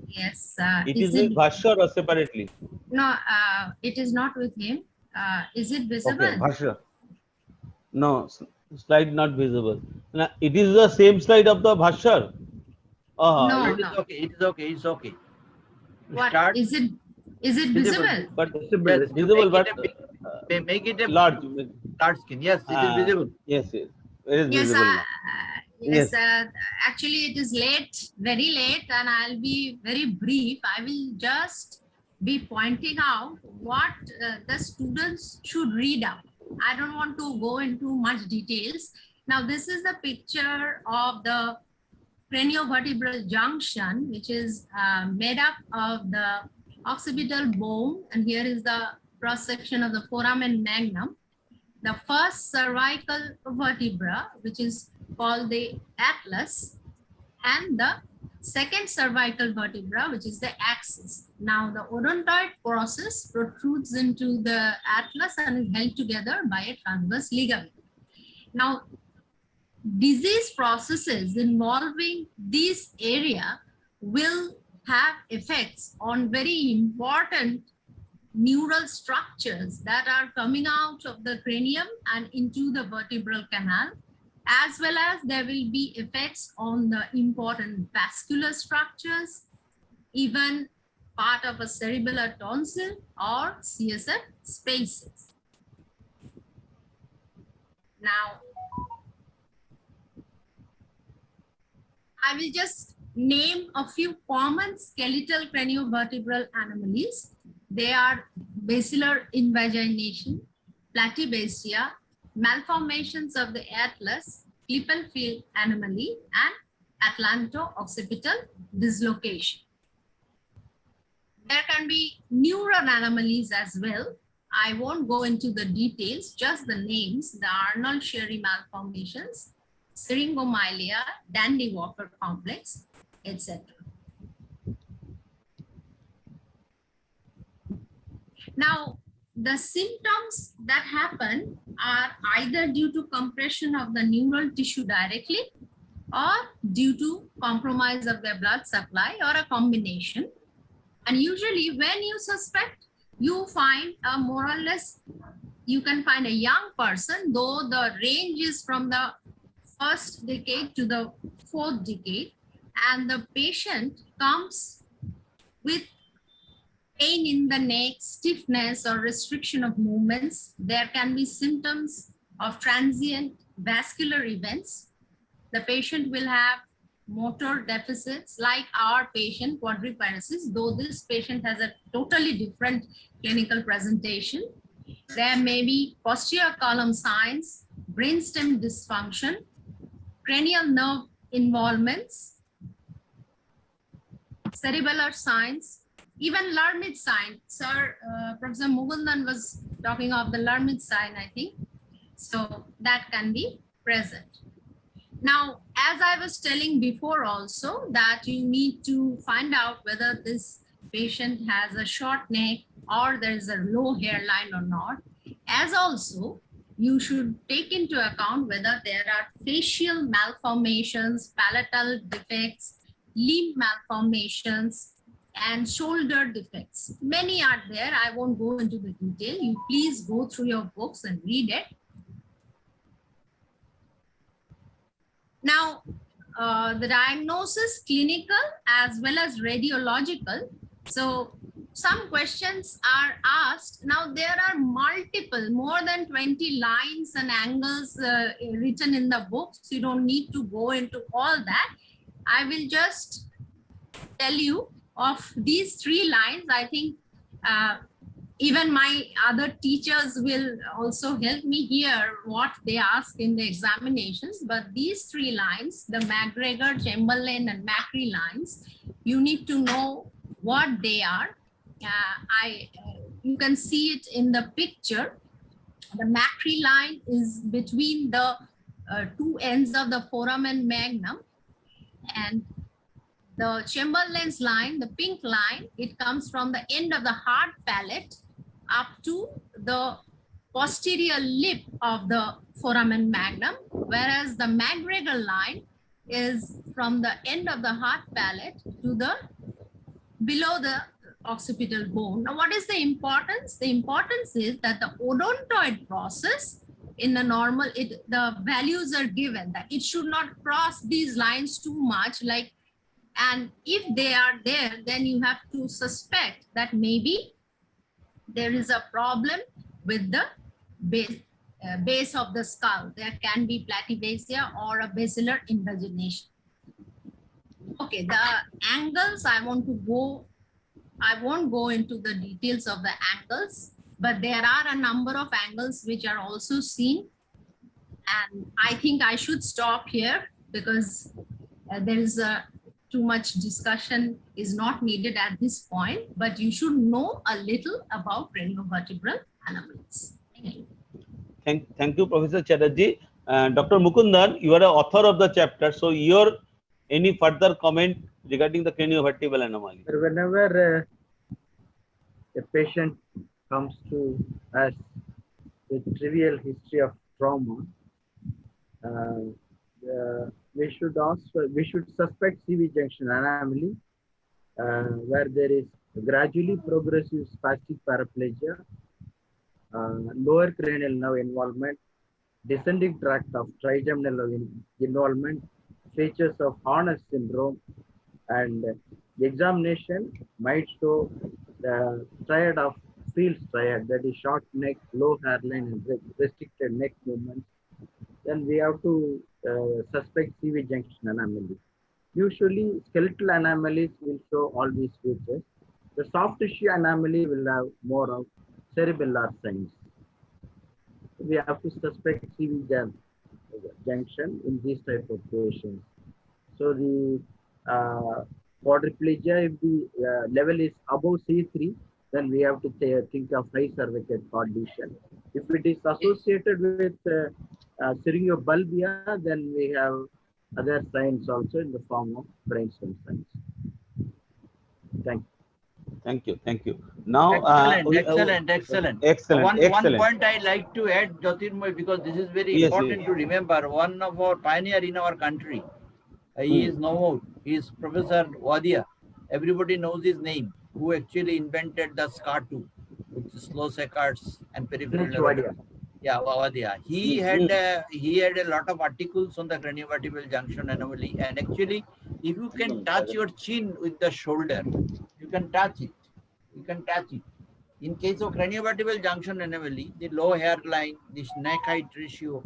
Yes. It is with Bhaswar or separately? No, it is not with him. Is it visible? Okay, Bhaswar. No, slide not visible. Now, it is the same slide of the Bhaswar. No, It is okay. It is okay. It's okay. What Start. is it? Is it visible? But Yes, visible, but make it a large. start skin. Yes, it is visible. Yes, yes. It is Yes, visible now. yes. Actually, it is late, very late, and I'll be very brief. I will just be pointing out what the students should read out. I don't want to go into much details. Now, this is the picture of the craniovertebral junction, which is made up of the occipital bone, and here is the cross section of the foramen magnum. The first cervical vertebra, which is called the atlas, and the second cervical vertebra, which is the axis. Now, the odontoid process protrudes into the atlas and is held together by a transverse ligament. Now, disease processes involving this area will have effects on very important neural structures that are coming out of the cranium and into the vertebral canal, as well as there will be effects on the important vascular structures, even part of a cerebellar tonsil or CSF spaces. Now, I will just name a few common skeletal craniovertebral anomalies. They are basilar invagination, platybasia, malformations of the atlas, Klippel-Field anomaly, and atlanto-occipital dislocation. There can be neuron anomalies as well. I won't go into the details, just the names, the Arnold-Chiari malformations, syringomyelia, Dandy-Walker complex, etc. Now, the symptoms that happen are either due to compression of the neural tissue directly or due to compromise of the blood supply or a combination. And usually when you suspect, you find a more or less, you can find a young person, though the range is from the first decade to the fourth decade, and the patient comes with pain in the neck, stiffness or restriction of movements. There can be symptoms of transient vascular events. The patient will have motor deficits like our patient, quadriparesis, though this patient has a totally different clinical presentation. There may be posterior column signs, brainstem dysfunction, cranial nerve involvements, cerebellar signs, even Lermit sign. Sir, Professor Mugundan was talking of the Lermit sign, I think. So that can be present. Now, as I was telling before also, that you need to find out whether this patient has a short neck or there is a low hairline or not. As also, you should take into account whether there are facial malformations, palatal defects, limb malformations, and shoulder defects. Many are there. I won't go into the detail. You please go through your books and read it. Now, the diagnosis, clinical as well as radiological. So some questions are asked. Now there are multiple, more than 20 lines and angles written in the books. You don't need to go into all that. I will just tell you of these 3 lines. I think even my other teachers will also help me here what they ask in the examinations. But these 3 lines, the McGregor, Chamberlain, and Macri lines, you need to know what they are. You can see it in the picture. The Macri line is between the 2 ends of the foramen magnum, and the Chamberlain's line, the pink line, it comes from the end of the hard palate up to the posterior lip of the foramen magnum, whereas the McGregor line is from the end of the hard palate to the below the occipital bone. Now, what is the importance? The importance is that the odontoid process in the normal, the values are given that it should not cross these lines too much, like, and if they are there, then you have to suspect that maybe there is a problem with the base of the skull. There can be platybasia or a basilar invagination. Okay, the angles, I won't go into the details of the angles, but there are a number of angles which are also seen. And I think I should stop here because there is too much discussion is not needed at this point, but you should know a little about craniovertebral anomalies. Thank you. Thank you, Professor Chatterjee. Dr. Mukundan, you are the author of the chapter. So, any further comment regarding the craniovertebral anomaly? Whenever a patient comes to us with trivial history of trauma, we should suspect CV junction anomaly, where there is gradually progressive spastic paraplegia, lower cranial nerve involvement, descending tract of trigeminal involvement, features of Horner's syndrome, and the examination might show the triad of Fields triad, that is short neck, low hairline, and restricted neck movements. Then we have to suspect CV junction anomaly. Usually, skeletal anomalies will show all these features. The soft tissue anomaly will have more of cerebellar signs. We have to suspect CV junction in these type of patients. So the quadriplegia, if the level is above C3, then we have to think of high cervical cord lesion. If it is associated with cerebrobulbia, then we have other signs also in the form of brainstem signs. Thank you. Thank you. Thank you. Now, excellent. One point I like to add, Jyotirmoy, because this is very important to remember. One of our pioneer in our country, he is no more. He is Professor Wadia. Everybody knows his name. Who actually invented the SCA2, which is slow saccades and peripheral neuropathy. Yeah, Wadia. He had a lot of articles on the craniovertebral junction anomaly, and actually, if you can touch your chin with the shoulder, you can touch it. You can touch it. In case of craniovertebral junction anomaly, the low hairline, this neck height ratio,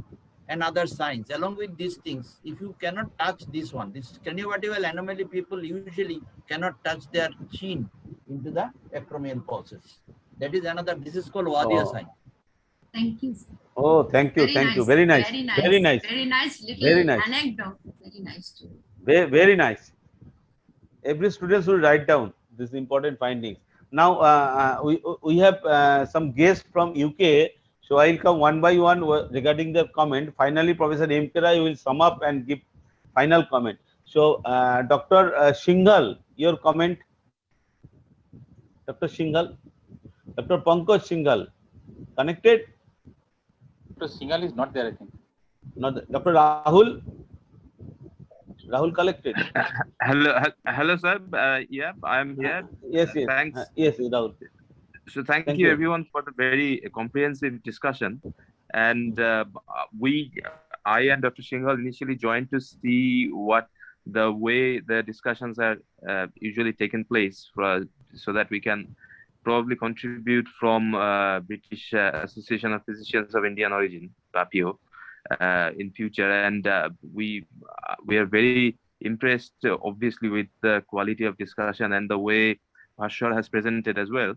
and other signs. Along with these things, if you cannot touch this one, this craniovertebral anomaly, people usually cannot touch their chin into the acromial process. That is another. This is called Wadia sign. Thank you. Oh, thank you. Thank you. Very nice. Very nice. Very nice. Very nice little Very nice. anecdote. Very nice too. Very nice. Every student should write down these important findings. Now, we have some guests from UK, so I'll come one by one regarding the comment. Finally, Professor M. K. Rai will sum up and give final comment. So, Dr. Shinghal, your comment. Dr. Shinghal, Dr. Pankaj Shinghal, connected? Dr. Singhal is not there, I think. Not Dr. Rahul. Rahul collected. Hello, sir. Yeah, I am here. Yes. Thanks. Yes, Rahul. So thank you everyone for the very comprehensive discussion. And I and Dr. Shinghal initially joined to see what the way the discussions are usually taken place so that we can probably contribute from British Association of Physicians of Indian Origin, PAPIO, in future. And we are very impressed, obviously, with the quality of discussion and the way Bhaswar has presented as well.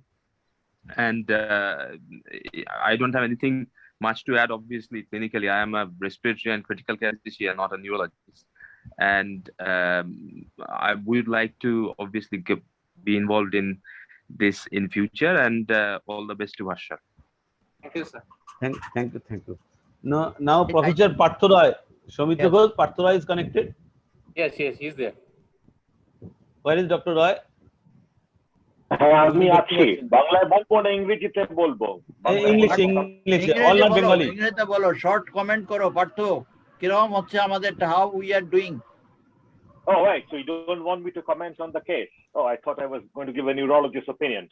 And I don't have anything much to add, obviously. Clinically, I am a respiratory and critical care physician, not a neurologist. And I would like to obviously be involved in this in future, and all the best to Bhaswar. Thank you, sir. Thank you. Now Professor Partha Roy, Soumitra Ghosh, Partha Roy is connected? Yes, he's there. Where is Dr. Roy? আমি আছি বাংলায় বলবো না ইংরেজিতে বলবো English all not Bengali ইংরেজিতে বলো short comment করো পার্থ কিরকম হচ্ছে আমাদের how we are doing. Oh, right. So you don't want me to comment on the case? Oh, I thought I was going to give a neurologist's opinion.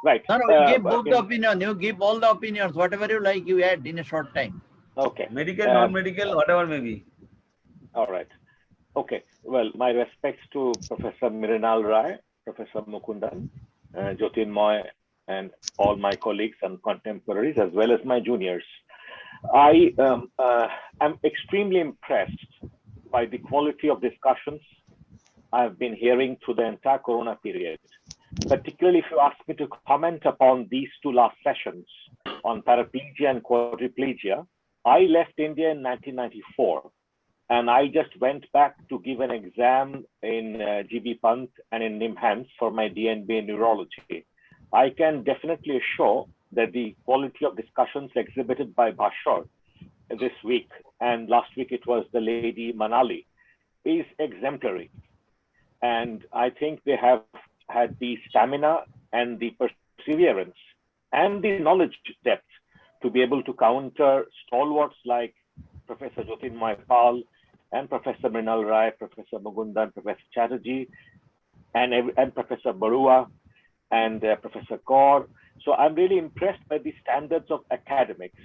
Right. No, give both the opinion. You give all the opinions, whatever you like, you add in a short time. Okay. Medical, non-medical, whatever may be. All right. Okay. Well, my respects to Professor Mrinal Rai, Professor Mukundan, Jyotirmoy, and all my colleagues and contemporaries, as well as my juniors. I am extremely impressed by the quality of discussions I've been hearing through the entire Corona period. Particularly if you ask me to comment upon these two last sessions on paraplegia and quadriplegia, I left India in 1994, and I just went back to give an exam in GB Pant and in NIMHANS for my DNB in neurology. I can definitely assure that the quality of discussions exhibited by Bhaswar this week, and last week it was the lady Manali, is exemplary. And I think they have had the stamina and the perseverance and the knowledge depth to be able to counter stalwarts like Professor Jyotirmoy Pal and Professor Mrinal Rai, Professor Mugundan, Professor Chatterjee, and Professor Barua and Professor Kaur. So I'm really impressed by the standards of academics.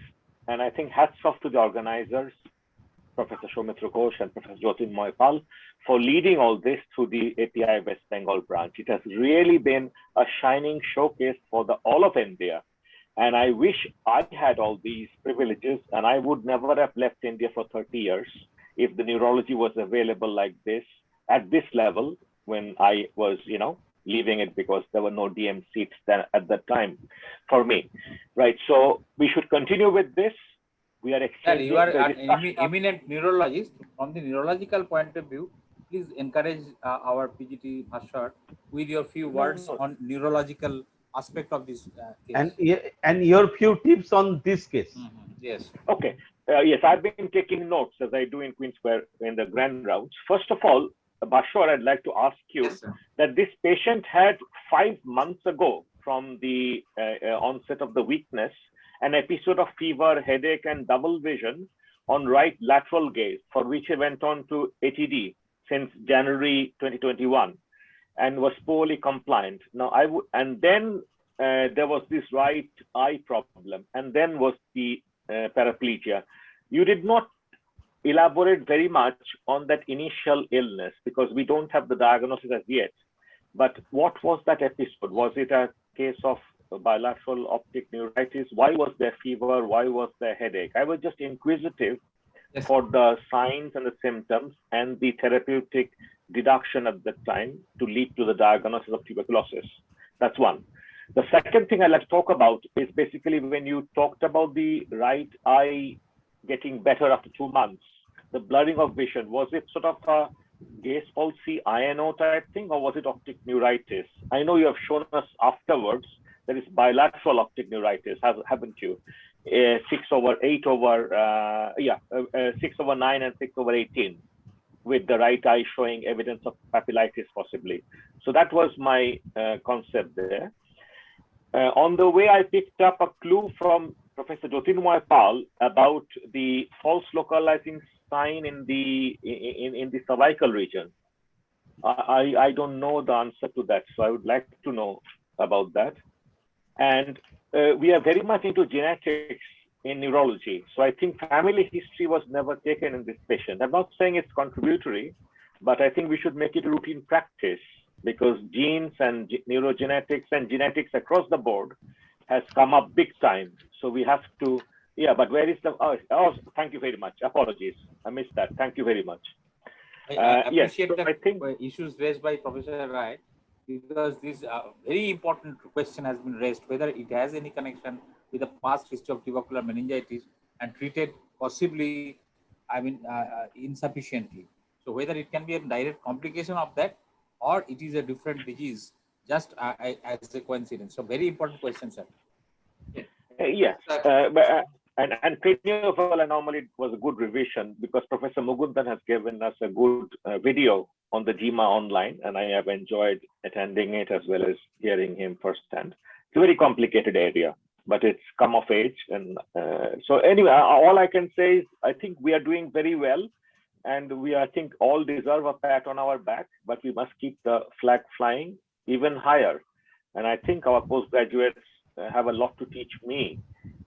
And I think hats off to the organizers Professor Soumitra Ghosh and Professor Jyotirmoy Pal for leading all this through the API West Bengal branch. It has really been a shining showcase for all of India. And I wish I had all these privileges, and I would never have left India for 30 years if the neurology was available like this, at this level, when I was, leaving it because there were no DM seats then at that time for me. Right. So we should continue with this. We are exchanging. You are an eminent neurologist. From the neurological point of view, please encourage our PGT Bhaswar with your few words on neurological aspect of this case. And your few tips on this case. Yes. Okay. Yes, I've been taking notes as I do in Queen Square in the grand rounds. First of all, Bhaswar, I'd like to ask you that this patient had 5 months ago from the onset of the weakness, an episode of fever, headache, and double vision on right lateral gaze, for which he went on to ATD since January 2021 and was poorly compliant. Now, and then there was this right eye problem, and then was the paraplegia. You did not elaborate very much on that initial illness because we don't have the diagnosis as yet. But what was that episode? Was it a case of bilateral optic neuritis? Why was there fever? Why was there headache? I was just inquisitive for the signs and the symptoms and the therapeutic deduction at that time to lead to the diagnosis of tuberculosis. That's one. The second thing I'd like to talk about is basically when you talked about the right eye getting better after 2 months, the blurring of vision, was it sort of a gaze palsy, INO type thing, or was it optic neuritis? I know you have shown us afterwards that it's bilateral optic neuritis, haven't you? 6/9 and 6/18, with the right eye showing evidence of papillitis possibly. So that was my concept there. On the way, I picked up a clue from Professor Jyotirmoy Pal about the false localizing sign in the cervical region. I don't know the answer to that, so I would like to know about that. And we are very much into genetics in neurology. So I think family history was never taken in this patient. I'm not saying it's contributory, but I think we should make it a routine practice because genes and neurogenetics and genetics across the board has come up big time. So we have to, but where is the, thank you very much. Apologies. I missed that. Thank you very much. I appreciate so the I think issues raised by Professor Rai, because this very important question has been raised, whether it has any connection with the past history of tubercular meningitis and treated possibly, insufficiently. So whether it can be a direct complication of that or it is a different disease, just as a coincidence. So very important question, sir. Yes, and cranioval anomaly was a good revision because Professor Mugundan has given us a good video on the GMA online, and I have enjoyed attending it as well as hearing him firsthand. It's a very complicated area, but it's come of age. And so anyway, all I can say is I think we are doing very well, and I think all deserve a pat on our back, but we must keep the flag flying even higher. And I think our postgraduates have a lot to teach me,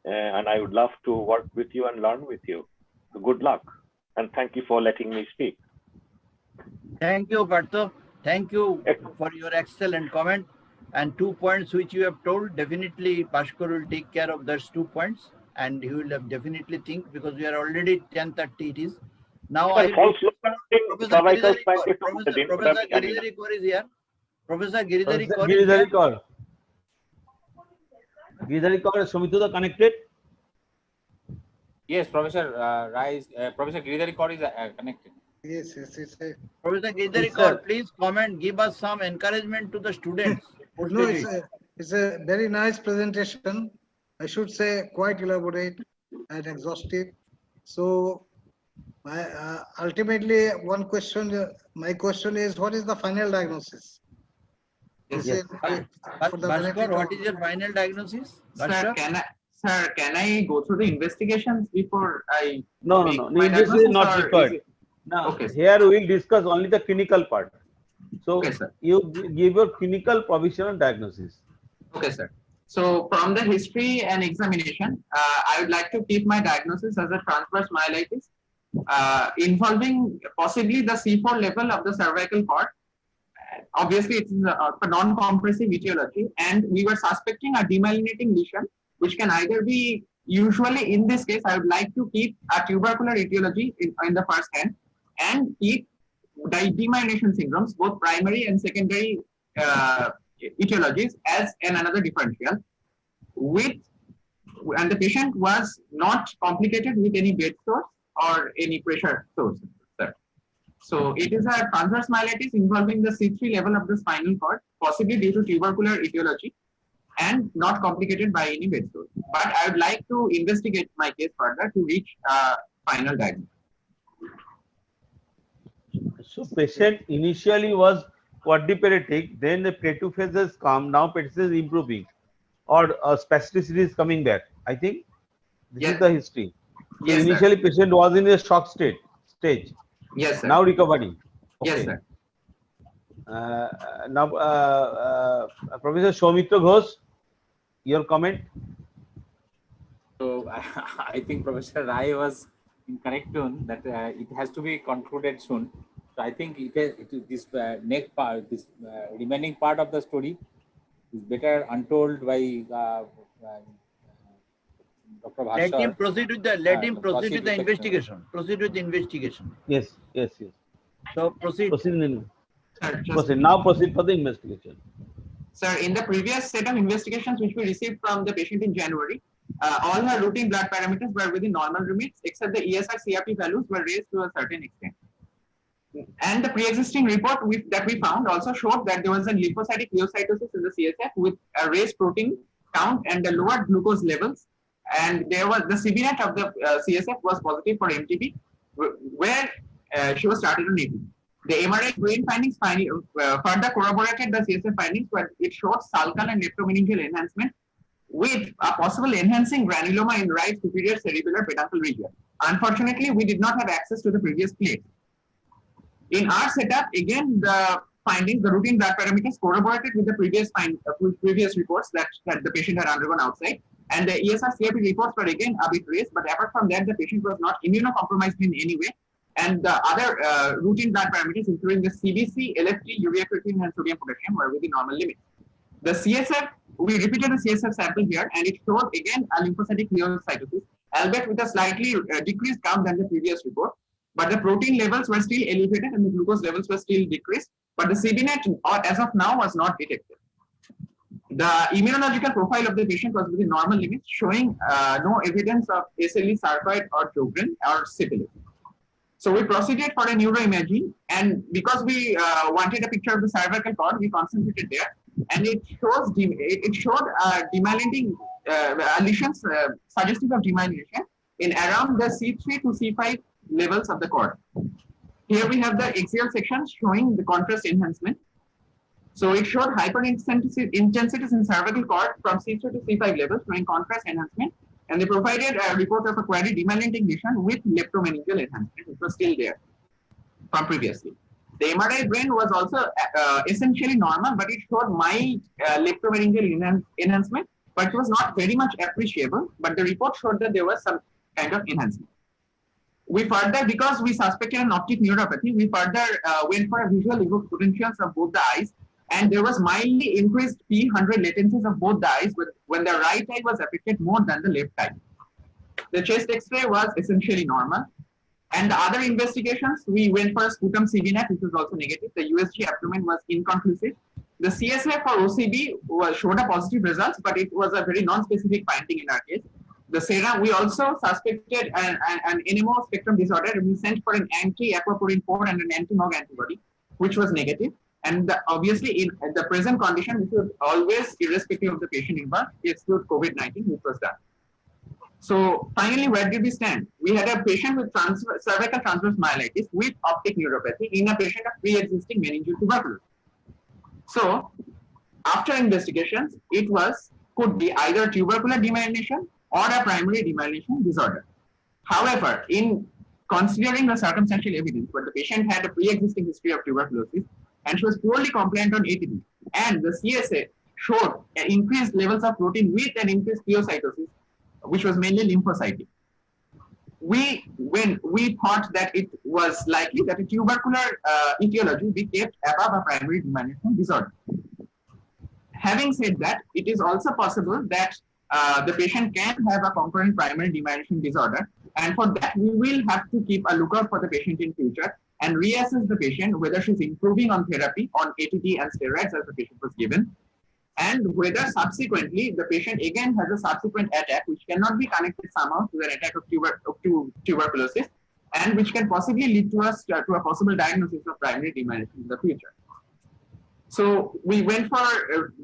and I would love to work with you and learn with you. So good luck, and thank you for letting me speak. Thank you, Bharto. Thank you for your excellent comment. And 2 points which you have told, definitely Bhaskar will take care of those 2 points, and he will have definitely think, because we are already 10:30 it is. Now Professor Giridhari Kaur is here. Professor Giridhari Kaur is here. Giridhari Kaur, Sumituda connected? Yes, Professor Professor Giridhari Kaur is connected. Yes. Professor Giridhari Kaur, please comment, give us some encouragement to the students. No, it's a very nice presentation. I should say quite elaborate and exhaustive. So, ultimately, my question is, what is the final diagnosis? Bhaskar, what is your final diagnosis? Sir, can I go through the investigations before I? No. Investigation is not required. Now, here we will discuss only the clinical part. So, you give your clinical provisional diagnosis. Okay, sir. So, from the history and examination, I would like to keep my diagnosis as a transverse myelitis involving possibly the C4 level of the cervical cord. Obviously, it's a non-compressive etiology, and we were suspecting a demyelinating lesion, which can either be, usually in this case, I would like to keep a tubercular etiology in the first hand and keep demyelination syndromes, both primary and secondary etiologies, as another differential. And the patient was not complicated with any bed source or any pressure source. So it is a transverse myelitis involving the C3 level of the spinal cord, possibly due to tubercular etiology, and not complicated by any bed source. But I would like to investigate my case further to reach a final diagnosis. So patient initially was quadriparetic, then the plateau phase has come, now paresis is improving, or spasticity is coming back. I think this is the history. So Yes, initially sir. patient was in a shock stage. Yes, sir. Now recovering. Yes, sir. Now, Professor Soumitra Ghosh, your comment? So I think Professor Rai was in correct tone that it has to be concluded soon. So I think this next part, this remaining part of the story is better untold by Dr. Bhaswar. Let him proceed with the investigation. Proceed with the investigation. Yes. So proceed. Now proceed for the investigation. Sir, in the previous set of investigations which we received from the patient in January, all her routine blood parameters were within normal limits, except the ESR-CRP values were raised to a certain extent. And the pre-existing report that we found also showed that there was a lymphocytic pleocytosis in the CSF with a raised protein count and the lower glucose levels. And there was the CBNet of the CSF was positive for MTB, where she was started on ATB. The MRI brain findings further corroborated the CSF findings, where it showed sulcal and leptomeningeal enhancement with a possible enhancing granuloma in right superior cerebellar peduncle region. Unfortunately, we did not have access to the previous plate. In our setup, again, the findings, the routine blood parameters corroborated with the previous reports that the patient had undergone outside. And the ESR-CRP reports were again a bit raised, but apart from that, the patient was not immunocompromised in any way. And the other routine blood parameters, including the CBC, LFT, urea creatinine, and sodium potassium, were within normal limits. The CSF, we repeated the CSF sample here, and it showed again a lymphocytic pleocytosis, albeit with a slightly decreased count than the previous report. But the protein levels were still elevated and the glucose levels were still decreased. But the CBNet, as of now, was not detected. The immunological profile of the patient was within normal limits, showing no evidence of SLE, sarcoid, or Sjogren or syphilis. So we proceeded for a neuroimaging, and because we wanted a picture of the cervical cord, we concentrated there, and it showed demyelinating lesions suggestive of demyelination in around the C3 to C5 levels of the cord. Here we have the axial section showing the contrast enhancement. So it showed hyperintensities in cervical cord from C3 to C5 levels, showing contrast enhancement. And they provided a report of a quadri demyelinating lesion with leptomeningeal enhancement, which was still there from previously. The MRI brain was also essentially normal, but it showed mild leptomeningeal enhancement, but it was not very much appreciable. But the report showed that there was some kind of enhancement. We further, because we suspected an optic neuropathy, we further went for a visual evoked potentials of both the eyes, and there was mildly increased P100 latencies of both the eyes when the right eye was affected more than the left eye. The chest X-ray was essentially normal. And the other investigations, we went for a sputum CBNet, which was also negative. The USG abdomen was inconclusive. The CSF for OCB showed a positive results, but it was a very non-specific finding in our case. The serum, we also suspected an NMO spectrum disorder, and we sent for an anti-aquaporin 4 and an anti-MOG antibody, which was negative. And obviously, in the present condition, we should always, irrespective of the patient involved, exclude COVID-19, which was done. So finally, where did we stand? We had a patient with cervical transverse myelitis with optic neuropathy in a patient of pre-existing meningeal tuberculosis. So after investigations, it could be either tubercular demyelination or a primary demyelination disorder. However, in considering the circumstantial evidence where the patient had a pre-existing history of tuberculosis and she was poorly compliant on ATB, and the CSA showed increased levels of protein with an increased pleocytosis, which was mainly lymphocytic. when we thought that it was likely that a tubercular etiology will be kept above a primary demyelination disorder. Having said that, it is also possible that the patient can have a concurrent primary demyelination disorder, and for that we will have to keep a lookout for the patient in future and reassess the patient whether she's improving on therapy on ATT and steroids as the patient was given, and whether subsequently the patient again has a subsequent attack which cannot be connected somehow to an attack of tuberculosis, and which can possibly lead to us to a possible diagnosis of primary demyelination in the future. So we went for,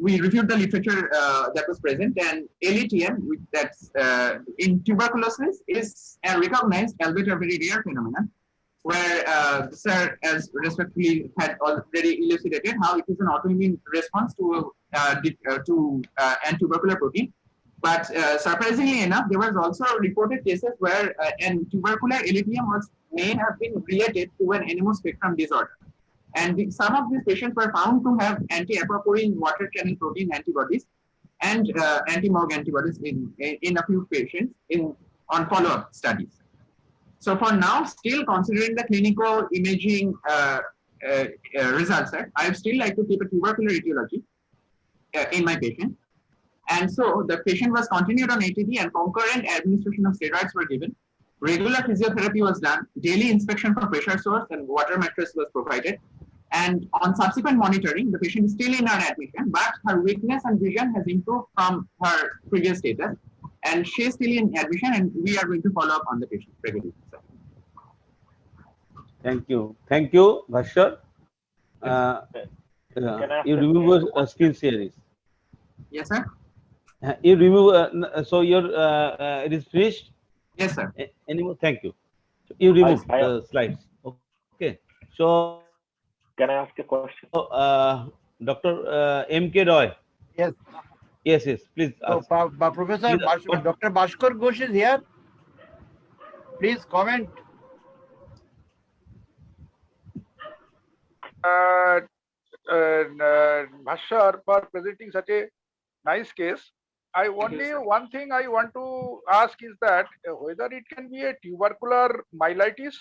we reviewed the literature that was present, and LATM, that's in tuberculosis, is a recognized, albeit a very rare phenomenon, where sir, as respectfully had already elucidated, how it is an autoimmune response to an tubercular protein. But surprisingly enough, there was also reported cases where an tubercular LATM may have been related to an NMO spectrum disorder. And some of these patients were found to have anti-apocrine water channel protein antibodies and anti-MOG antibodies in a few patients on follow-up studies. So for now, still considering the clinical imaging results, I would still like to keep a tubercular etiology in my patient. And so the patient was continued on ATD and concurrent administration of steroids were given. Regular physiotherapy was done. Daily inspection for pressure source and water mattress was provided. And on subsequent monitoring, the patient is still in our admission, but her weakness and vision has improved from her previous status. And she is still in admission, and we are going to follow up on the patient regularly. Thank you. Thank you, Bhaswar. You remove a screen series. Yes, sir. You remove, so your it is finished? Yes, sir. Anymore? Thank you. You remove the slides. Okay. So, can I ask a question? Dr. M.K. Roy. Yes. Yes, yes. Please. So, Professor Dr. Bhaskar Ghosh is here. Please comment. Bhaswar, for presenting such a nice case. One thing I want to ask is that whether it can be a tubercular myelitis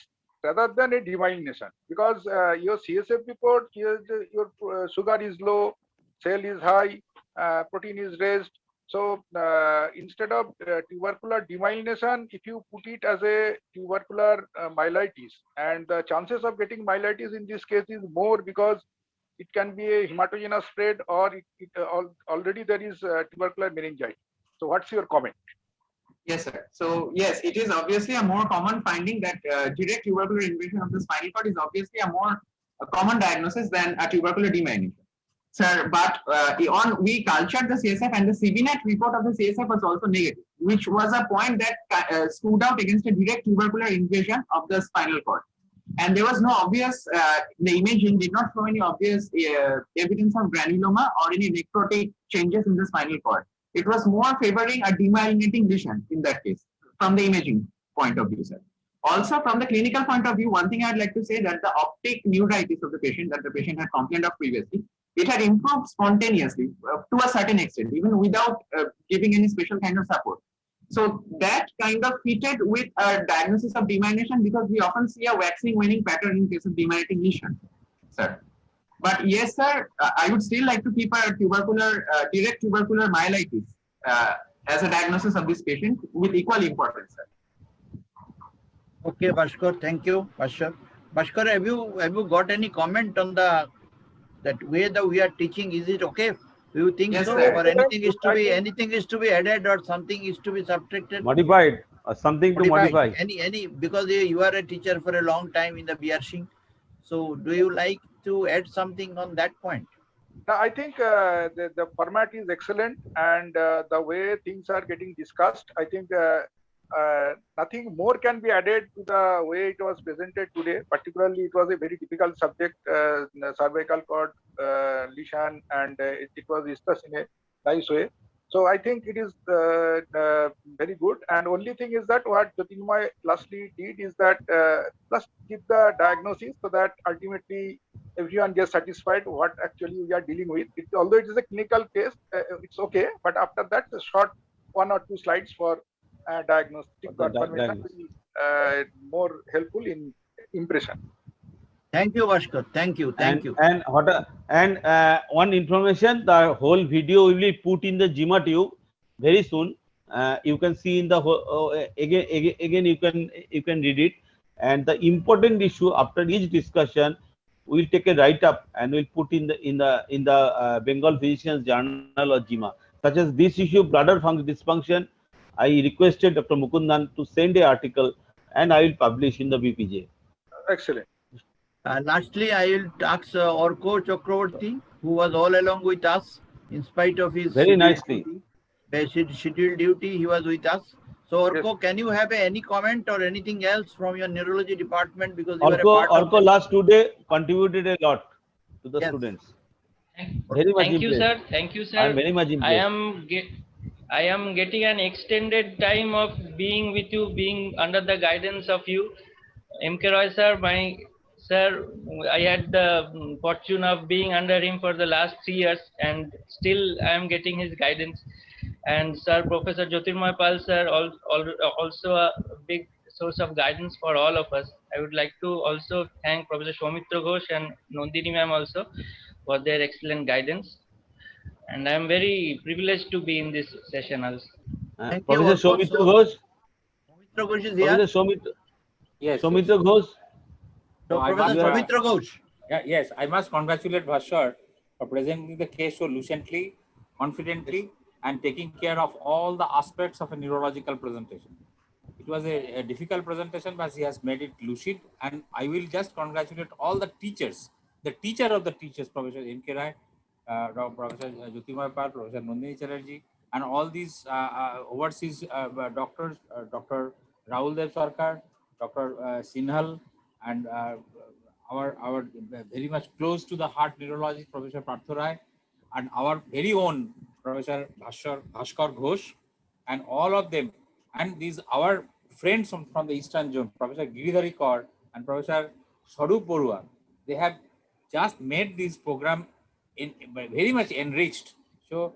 rather than a demyelination, because your CSF report, your sugar is low, cell is high, protein is raised. So instead of tubercular demyelination, if you put it as a tubercular myelitis, and the chances of getting myelitis in this case is more because it can be a hematogenous spread, or already there is tubercular meningitis. So what's your comment? Yes, sir. So yes, it is obviously a more common finding that direct tubercular invasion of the spinal cord is obviously a more common diagnosis than a tubercular demyelination. Sir, but we cultured the CSF, and the CBNet report of the CSF was also negative, which was a point that stood out against a direct tubercular invasion of the spinal cord. And there was no obvious, the imaging did not show any obvious evidence of granuloma or any necrotic changes in the spinal cord. It was more favoring a demyelinating lesion in that case, from the imaging point of view, sir. Also, from the clinical point of view, one thing I'd like to say that the optic neuritis of the patient that the patient had complained of previously, it had improved spontaneously to a certain extent, even without giving any special kind of support. So that kind of fitted with a diagnosis of demyelination, because we often see a waxing waning pattern in case of demyelinating lesion, sir. But yes, sir, I would still like to keep a tubercular, direct tubercular myelitis as a diagnosis of this patient with equal importance, sir. Okay, Bhaskar, thank you, Bhaskar. Bhaskar, have you got any comment on that way that we are teaching? Is it okay? Do you think yes, so? Sir. Or anything is to be added, or something is to be subtracted? Modified, or something to modify. Any, because you are a teacher for a long time in the BRC. So do you like to add something on that point? No, I think the format is excellent, and the way things are getting discussed, I think nothing more can be added to the way it was presented today. Particularly, it was a very difficult subject, cervical cord lesion, and it was discussed in a nice way. So I think it is very good. And only thing is that what Jyotirmoy lastly did is that just give the diagnosis so that ultimately everyone gets satisfied what actually we are dealing with. Although it is a clinical case, it's okay. But after that, a short 1 or 2 slides for diagnostic confirmation more helpful in impression. Thank you, Bhaskar. Thank you. Thank you. One information: the whole video will be put in the Jima tube very soon. You can see in the again you can read it. And the important issue after each discussion, we'll take a write up and we'll put in the Bengal Physicians Journal or Jima. Such as this issue, bladder dysfunction, I requested Dr. Mukundan to send an article and I will publish in the BPJ. Excellent. Lastly, I will ask Orko Chakravarti, who was all along with us in spite of his Very nicely. scheduled duty, he was with us. So Orko, can you have any comment or anything else from your neurology department, because you were a part of Orko last 2 days contributed a lot to the students. Very much Thank you, impressed. sir. Thank you, sir. I am very much impressed. I am getting an extended time of being with you, being under the guidance of you. M.K. Roy sir, sir, I had the fortune of being under him for the last 3 years, and still I am getting his guidance. And sir, Professor Jyotirmoy Pal sir, also a big source of guidance for all of us. I would like to also thank Professor Soumitra Ghosh and Nandini ma'am also for their excellent guidance. And I am very privileged to be in this session also. Professor Soumitra Ghosh. Soumitra Ghosh is here. Professor Soumitra. Yes. Soumitra Ghosh. So Professor Soumitra Ghosh. Yes, I must congratulate Bhaswar for presenting the case so lucidly, confidently, and taking care of all the aspects of a neurological presentation. It was a difficult presentation, but he has made it lucid. And I will just congratulate all the teachers, the teacher of the teachers, Professor M.K. Rai, Professor Jyotirmoy Pal, Professor Nandini Chatterjee, and all these overseas doctors, Dr. Rahul Dev Sarkar, Dr. Sinhal, and our very much close to the heart neurologist, Professor Partho Rai, and our very own Professor Bhaskar Ghosh, and all of them, and these our friends from the Eastern Zone, Professor Giridhari Kaur and Professor Sarup Borua. They have just made this program very much enriched. So,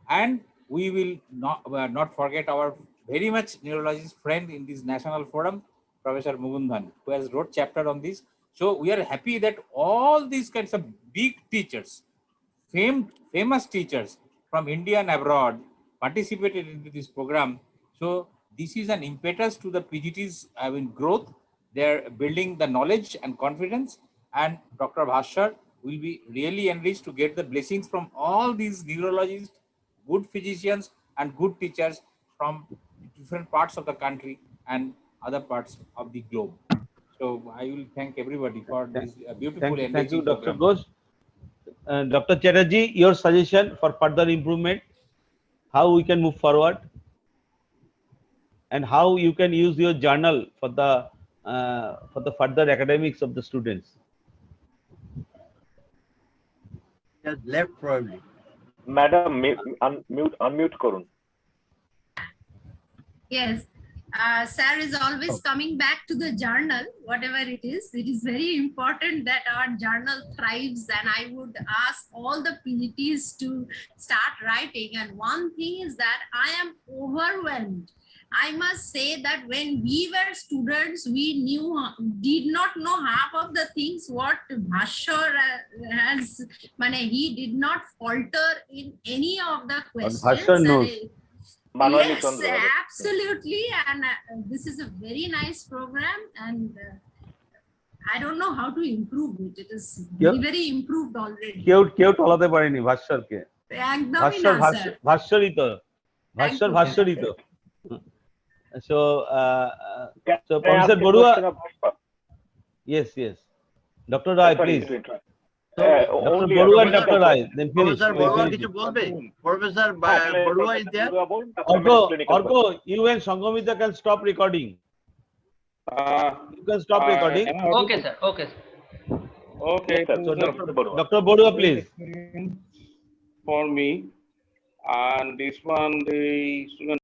and we will not forget our very much neurologist friend in this national forum, Professor Mukundan, who has wrote chapter on this. So we are happy that all these kinds of big teachers, famous teachers from India and abroad participated into this program. So this is an impetus to the PGT's growth. They're building the knowledge and confidence, and Dr. Bhaswar will be really enriched to get the blessings from all these neurologists, good physicians, and good teachers from different parts of the country and other parts of the globe. So I will thank everybody for this beautiful enriching Thank you, Dr. program. Ghosh. Dr. Chatterjee, your suggestion for further improvement, how we can move forward, and how you can use your journal for the further academics of the students. Just left probably. Madam, unmute Korun. Yes. Sir is always coming back to the journal, whatever it is. It is very important that our journal thrives, and I would ask all the PGTs to start writing. And one thing is that I am overwhelmed. I must say that when we were students, we did not know half of the things what Bhaswar has. He did not falter in any of the questions. Bhaswar knows. Yes, absolutely. And this is a very nice program, and I don't know how to improve it. It is very, very improved already. কেউ টলাতে পারেনি ভাস্বরকে। একদমই না, sir. ভাস্বরই তো। So Professor Borua. Yes. Dr. Rai, please. Dr. Borua and Dr. Rai, then finish. Professor Borua কিছু বলবে? Professor Borua is there? Orko, you and Sanghamita can stop recording. You can stop recording. Okay, sir. Okay. Okay. So Dr. Borua, please. For me, and this one, the student